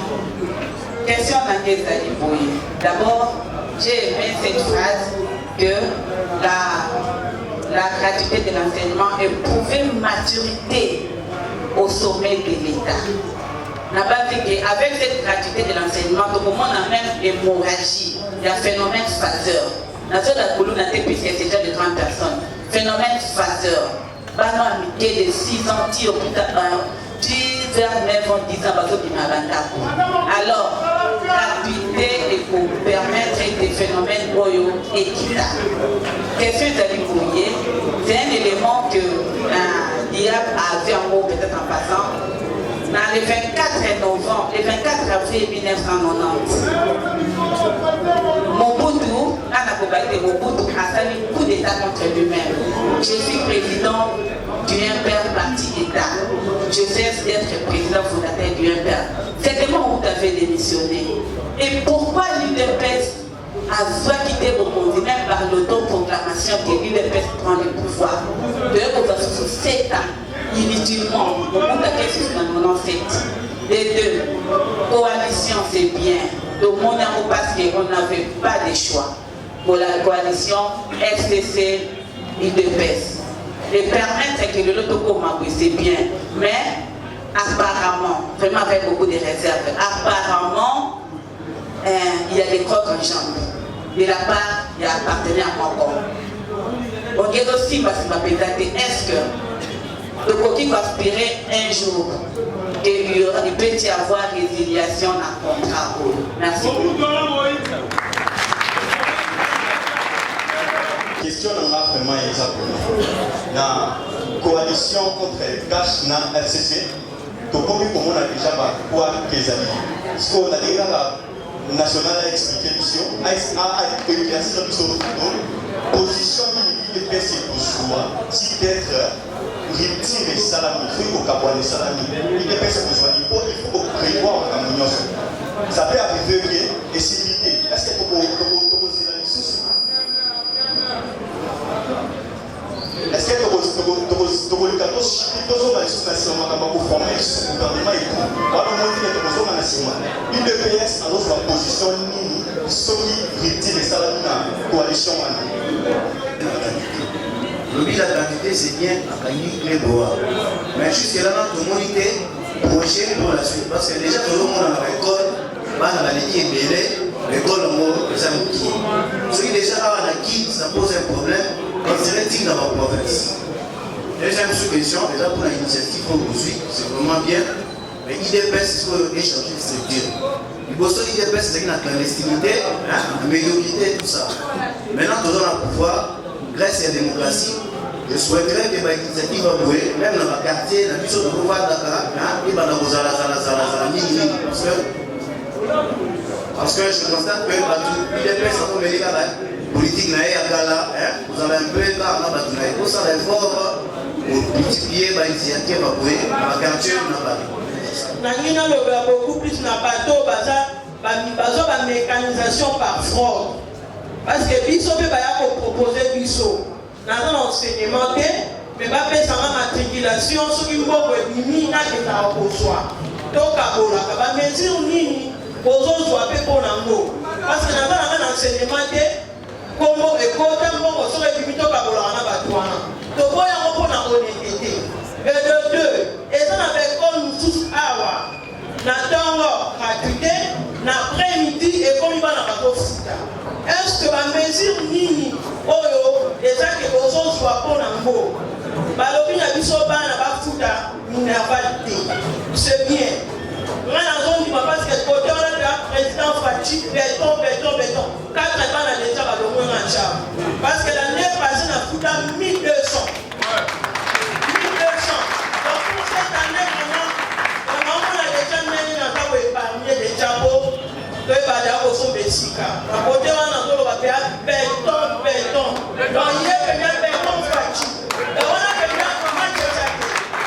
Question d'enquête d'Aliboye. D'abord, j'ai aimé cette phrase que la gratuité de l'enseignement est prouvée maturité au sommet de l'État. Avec cette gratuité de l'enseignement, tout le monde a même hémorragie, il y a un phénomène phaseur. Dans ce cas, on a puisque c'est déjà de 30 personnes. Phénomène phaseur. Bano amitié de 6 ans, 10 vers 9 ans, 10 ans, alors, gratuité et pour permettre des phénomènes équitables. Question d'Aliboye, c'est un élément que l'IAP a vu en gros peut-être en passant. Dans le 24 novembre, le 24 avril janvier 1990. Mobutu, Mobutu a fait un coup d'État contre lui-même. Je suis président du MPR Parti État. Je cesse d'être président fondateur du MPR. C'est comment vous avez démissionné. Et pourquoi l'UDPS a quitté Bokondi, même par l'autoproclamation que l'UDPS prend le pouvoir. De l'autre, 7 ans, inutilement, Mobutu a fait sur 97. Les deux, coalition c'est bien. Tout le monde a parce qu'on n'avait pas de choix. Pour la coalition FCC UDPS. Et permettre que le Lotoko c'est bien. Mais apparemment, vraiment avec beaucoup de réserves, apparemment, il y a des crocs en jambes. De la part, il y a un partenaire encore. On dit aussi, parce qu'il m'a pédaté, est-ce que le coquille va aspirer un jour qu'il peut y avoir résiliation d'un contrat? Merci. Question de la vraiment exactement. La coalition contre cash na FCC, tout comme on a déjà quoi qu'ils avaient. Ce qu'on a déjà la nationale a expliqué ici, a expliqué la position de l'UDPS pour soi, si d'être retirer les salami, il faut qu'on les salami. L'UDPS a besoin il faut prévoir en communion. Ça peut arriver que et c'est l'idée. Est-ce que tu peux la ressource? Est-ce que tu peux le cadeau si tu as une ressource pour former le gouvernement et tout? Alors, moi, je dis que l'UDPS a notre position ceux qui retirent les salami dans la coalition. Le bilan de la quantité, c'est bien à gagner les bois. Mais jusque-là, tout le monde était projet pour la suite. Parce que déjà, tout le monde dans l'école, dans l'équipe l'école en mot, les amis qui. Ceux qui déjà ont acquis, ça pose un problème. On serait digne dans ma province. Deuxième sous-question, déjà pour l'initiative aujourd'hui, c'est vraiment bien. Mais IDPS, c'est ce qu'on a changé de structure. Le Boston IDPS, c'est la clandestinité, la médiocrité, tout ça. Maintenant, tout le monde a pouvoir. Grâce à la démocratie, je souhaiterais que l'initiative va bouger, même dans le quartier, dans le de pouvoir Dakar, et dans parce que je constate que l'UDPS a mené la politique, vous avez un peu de temps, pour ça, l'effort pour multiplier l'initiative va bouger dans le quartier. Nangina a beaucoup plus na bateau, la mécanisation par fraude. Parce que Bisso peut proposer Bisso dans un enseignement, mais pas faire sa matriculation sur une bonne limite à soi. Donc, à la mesure où aux autres soient fait pour l'ango. Parce que dans un enseignement, comment et comment sur les limites à la batouana. Donc, il y a un peu d'honnêteté. Et de deux, et ça n'avait comme tous à n'attendons gratuité, l'après-midi et comme il va dans la bateau. Est-ce que la mesure nini oyo déjà que les gens soient pour l'ango balobi na biso bana bafuta mineralité c'est bien moi na zone parce que côté on a le président Fachi béton 4 bana déjà balongo na cha parce que l'année passée na futa 1200 donc pour cette année on a déjà mis na tabo épargné déjà pour que bada ko so besika na côté wana ko ba pe béton donc il y a bien béton Fachi et on a bien comment que ça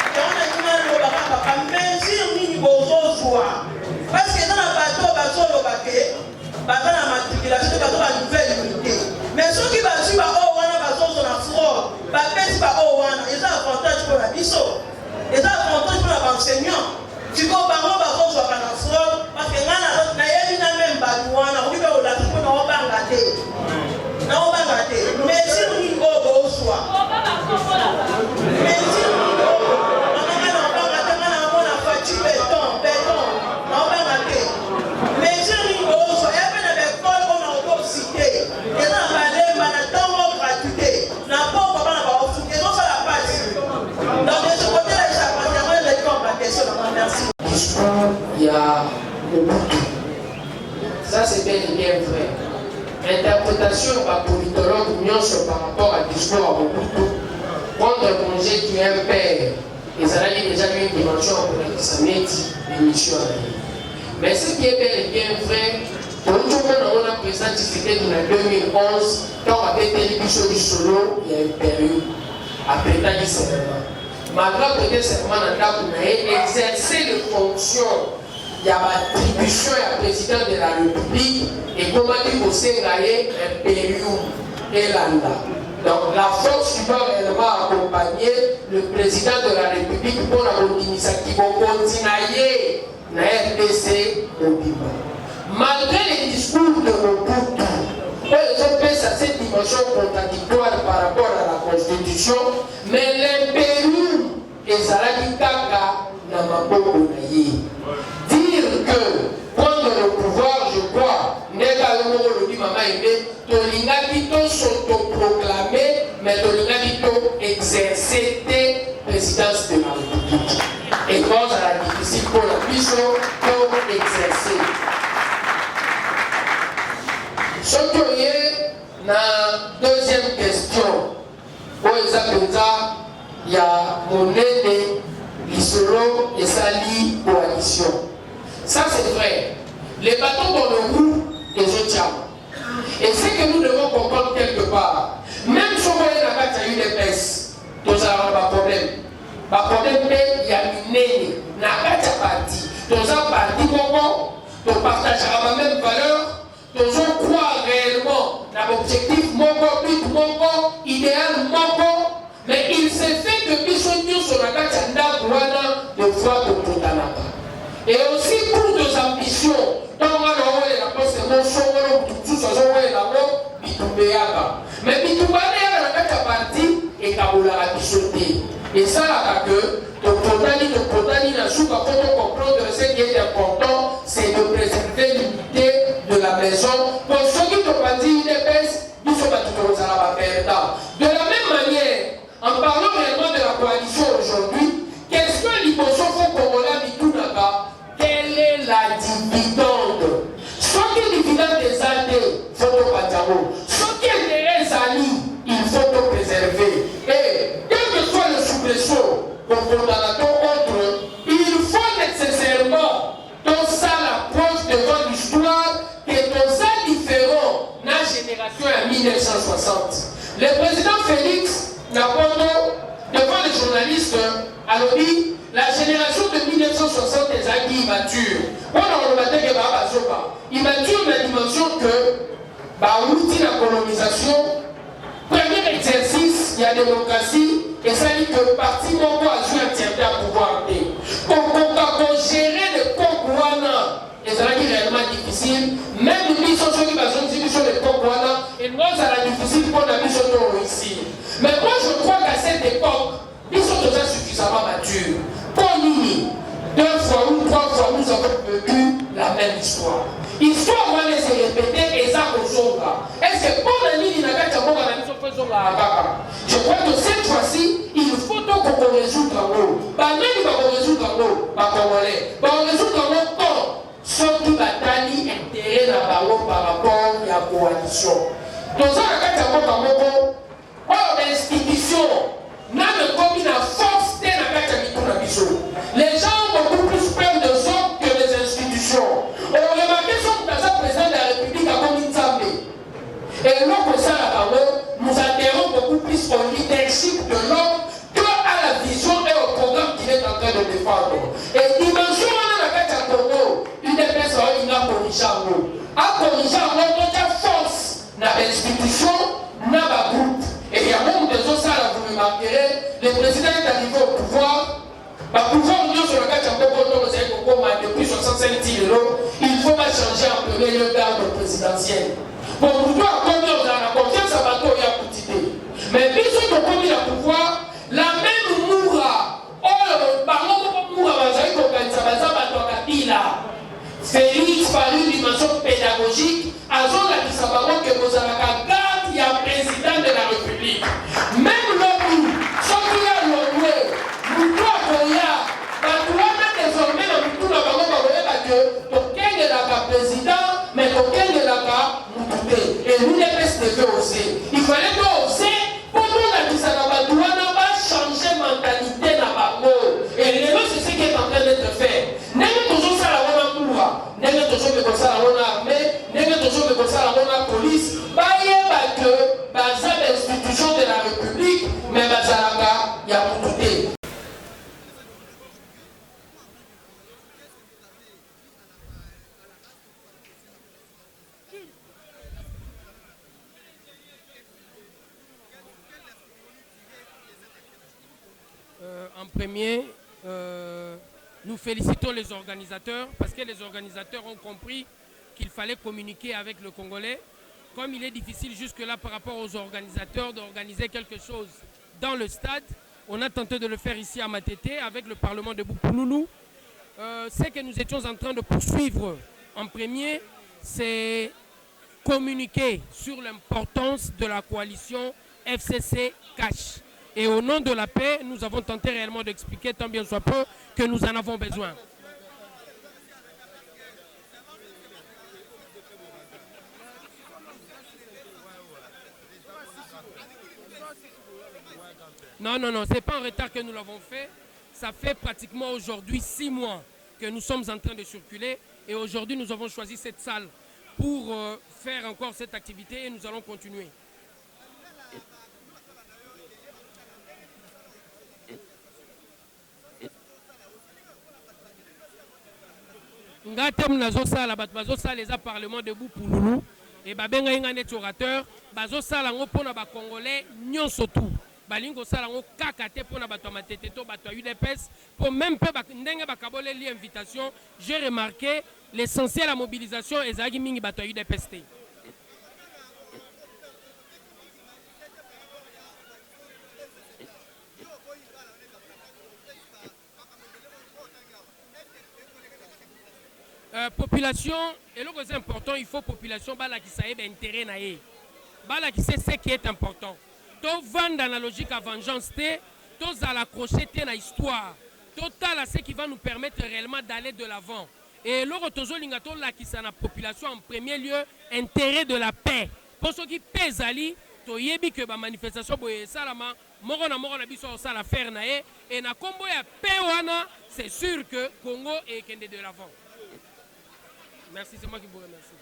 et on a dit le ba mesure ni bozo joie parce que dans la bateau bazo baké baza na matriculation bazo ba nouvelle unité mais ceux qui va suivre o wana bazo na fraude ba pesi ba o wana et ça avantage pour la biso et ça avantage pour l'enseignant tu peux pas bazo joie na fraude parce que na yebi na même balouana on dit que la tout na obangate mais si nous n'y allons pas mais si nous n'y allons pas on a fait béton mais si nous n'y allons pas il y a des écoles qu'on a encore citées et là on a tant gratuité n'a pas comment on va foutre et non ça la passe donc de ce côté là ça passe les camps la question merci il y a Mobutu. Ça c'est bien vrai. Interprétation par politologue nyonso par rapport à discours à Mobutu contre le congé du MPR. Ils allaient déjà une dimension pour la santé l'émission. Mais ce qui est bel et bien vrai, pour tout le monde, on a présenté c'était en 2011, quand on avait été du solo, il y a une période, après le serment. Malgré que le serment, on a exercé les fonctions, il y a l'attribution à la présidente de la République, et comment dire que c'est gagné un période et l'anda. Donc la force qui doit réellement accompagner le président de la République pour la initiative continuer la RDC au Biban. Malgré les discours de Mobutu, ils ont fait cette dimension contradictoire par rapport à la Constitution, mais l'impérium et Zalaki Kaka n'a pas dire que prendre le pouvoir, je crois, n'est pas le mot le dit maman aimé, Tolinga Kito s'autoproclamer, mais Tolinga Kito exercer des présidences de la République. Et cause à la difficile pour la mission pour exercer. Ce qui est la deuxième question, pour les appelants, il y a mon aîné, l'Isolo et Sali coalition. Ça c'est vrai. Les bâtons dans le roue des autres. Et c'est que nous devons comprendre quelque part. Même si on a eu des baisses, nous avons pas de problème. Pas de problème, mais il y a une aînée. N'a pas de parti. Nous avons parti comment? Nous partageons la même valeur. Nous croire réellement dans l'objectif, mon but, mon idéal, mon. Mais il s'est fait que Bissonio sur la carte de fois de Potanaka. Et aussi pour nos ambitions, dans la poste de mon son, tout ça, mais Bitoubane est la carte partie et Kaboula a bissoté. Et ça, là, que ton Potani n'a pas comprendre ce qui est important, c'est de préserver l'unité de la maison. Pour ceux qui t'ont pas dit une épaisse, nous sommes tous à la faire. De la même manière, en parlant réellement de la coalition aujourd'hui, qu'est-ce que l'Iboso faut Congolais Bitounaka? Quelle est la dividende? Soit que le dividende des alliés, il faut le patamo. Soit que les alliés, il faut le préserver. Et quel que soit le soubresaut, pour condamnateur autre, il faut nécessairement dans ça l'approche devant l'histoire que dans ça différent dans la génération en 1960. Le président Félix Napondo, devant les journalistes, a dit la génération de 1960 est acquis immature. Immature dans la dimension que l'outil de la colonisation, premier exercice, il y a démocratie, et ça dit que le parti Mongo a joué un tiers à pouvoir. Pour gérer le Kongouana, et ça qui est réellement difficile, même nous sommes sur les Kongouana, et nous, ça est difficile pour la mission ici. Mais moi, je crois qu'à cette époque, ils sont déjà suffisamment matures. Pour nous, 2 fois ou 3 fois, nous avons vécu la même histoire. Histoire, on va laisser répéter et ça, on sauve. Est-ce que pour la ligne, je crois que cette fois-ci, il faut qu'on résout en haut. Même on résout en haut, pas congolais. On résout en haut quand surtout la tani intérêt dans par rapport à la coalition. Donc ça, l'institution n'a pas mis la force de la les gens ont beaucoup plus peur de ça que les institutions. On remarque que le président de la République a comme une samedi. Et l'homme comme ça, nous adhérons beaucoup plus au leadership de l'homme qu'à la vision et au programme qu'il est en train de défendre. Et dimension, on a la carte à Congo, une personne, il a corrigé en haut. À corriger en haut, donc il y a force dans l'institution, dans le groupe. Et il y a même des autres salles, vous remarquerez, le président est arrivé au pouvoir. Pouvoir venir sur la carte à Congo, depuis 65 kilos, il faut pas changer en premier lieu d'arbre présidentiel. Pour pouvoir conduire dans la confiance à bateau, il y a petite idée. Mais puis ceux qui ont commis le pouvoir, la même Moura, Félix, par une dimension pédagogique, à zone la Kisabaro que vous avez garde, il y a président de la République. Même l'homme, sauf qu'il y a l'homme, nous doit désormais dans tout le monde, que aucun de la président, mais aucun de la Moutoubé. Et nous, les PSTV aussi. Il fallait pas oser pour nous, la Kisabaro, n'a pas changé mentalité dans la et c'est ce qui est en train d'être fait. Même toujours ça, la premier, nous félicitons les organisateurs parce que les organisateurs ont compris qu'il fallait communiquer avec le Congolais. Comme il est difficile jusque-là par rapport aux organisateurs d'organiser quelque chose dans le stade, on a tenté de le faire ici à Matete avec le Parlement de Bupouloulou. Ce que nous étions en train de poursuivre en premier, c'est communiquer sur l'importance de la coalition FCC Cash. Et au nom de la paix, nous avons tenté réellement d'expliquer tant bien soit peu que nous en avons besoin. Non, ce n'est pas en retard que nous l'avons fait. Ça fait pratiquement aujourd'hui 6 mois que nous sommes en train de circuler. Et aujourd'hui, nous avons choisi cette salle pour faire encore cette activité et nous allons continuer. Ngatem nazo sala bat bazo sala les parlements de Bupouloulou et babenga inga net orateur bazo sala ngo pona ba congolais nyonso tout balingo sala ngo kaka te pona bato Matete to bato UDPS pour même peu ndenge bakabole li invitation. J'ai remarqué l'essentiel la mobilisation ezaki mingi bato UDPS te. Population, et le plus important, il faut population qui sache intérêt naé. Qui sait ce qui est important. To vendre dans la logique à vengeance, to la crocheter dans l'histoire. Total ce qui va nous permettre réellement d'aller de l'avant. Et le retozo lingato la qui sa la population en premier lieu intérêt de la paix. Pour ceux qui pèsent ali, to yebi que ba manifestation boye salama moko na biso ça la faire naé et na kombo ya paix wana, c'est sûr que Congo est kende de l'avant. Merci, c'est moi qui vous remercie.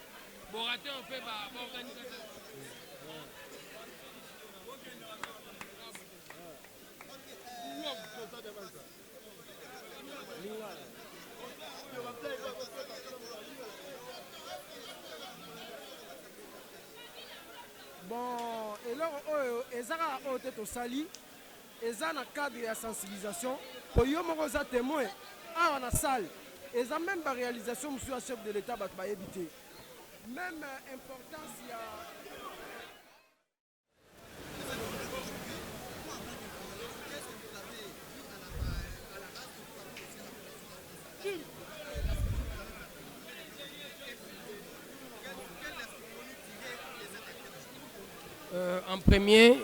Bon, rater un peu l'organisation. Bon, et là, ezara ote to sali, ezana cadre de sensibilisation. Pour yo moko za témoin, a na salle. Et ça même la réalisation, monsieur le chef de l'État, va éviter. Même importance, il y a... En premier,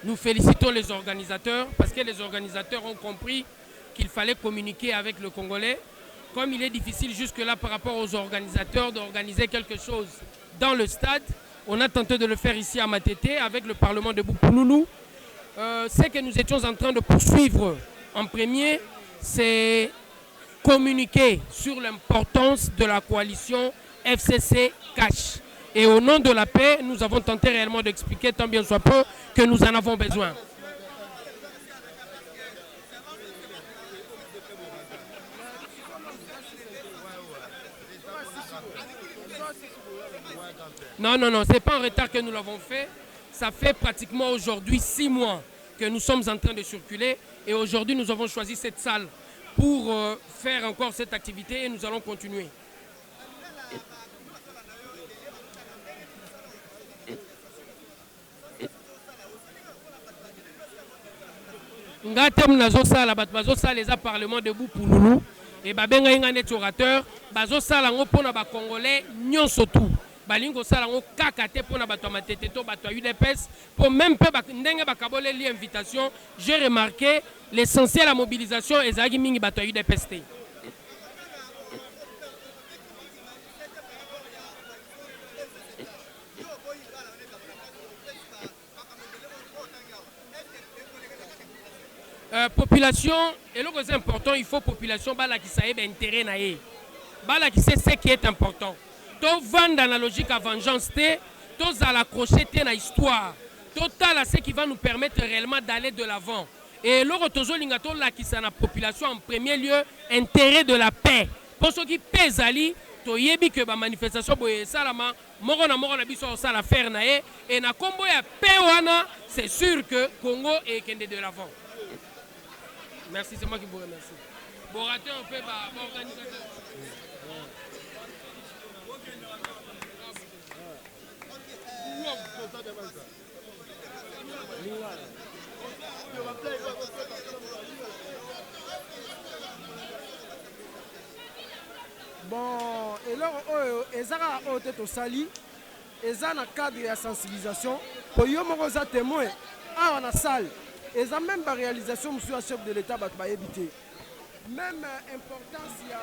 nous félicitons les organisateurs parce que les organisateurs ont compris qu'il fallait communiquer avec le Congolais. Comme il est difficile jusque-là par rapport aux organisateurs d'organiser quelque chose dans le stade, on a tenté de le faire ici à Matete avec le Parlement de Bupouloulou. Ce que nous étions en train de poursuivre en premier, c'est communiquer sur l'importance de la coalition FCC Cash. Et au nom de la paix, nous avons tenté réellement d'expliquer tant bien soit peu que nous en avons besoin. Non, ce n'est pas en retard que nous l'avons fait. Ça fait pratiquement aujourd'hui 6 mois que nous sommes en train de circuler. Et aujourd'hui, nous avons choisi cette salle pour faire encore cette activité et nous allons continuer. Ngatem nazo sala bat bazo sala les parlements de Bupouloulou et babenga inga net orateur bazo sala ngo pona ba congolais nyonso tout. Balingo sala ngo kaka te pona bato Matete to bato UDPS pour même peu ndenge bakabole li invitation. J'ai remarqué l'essentiel la mobilisation ezaki mingi bato UDPS te. Population, et le plus important, il faut population qui sache intérêt naé. Qui sait ce qui est important. To vendre dans la logique à vengeance, to la crocheter dans l'histoire. Total ce qui va nous permettre réellement d'aller de l'avant. Et le retozo lingato la qui sa la population en premier lieu intérêt de la paix. Pour ceux qui pèsent ali, to yebi que ba manifestation boye salama moko na biso ça la faire naé et na kombo ya paix wana, c'est sûr que Congo est kende de l'avant. Merci, c'est moi qui vous remercie. Bon, raté un peu, organisateur. Bon, eloko oyo ezaka oyo te tosali eza na cadre ya sensibilisation po yo moko oza témoin awa na salle eza même baréalisation mosusu ya chef de l'état bato bayebi te même importance ya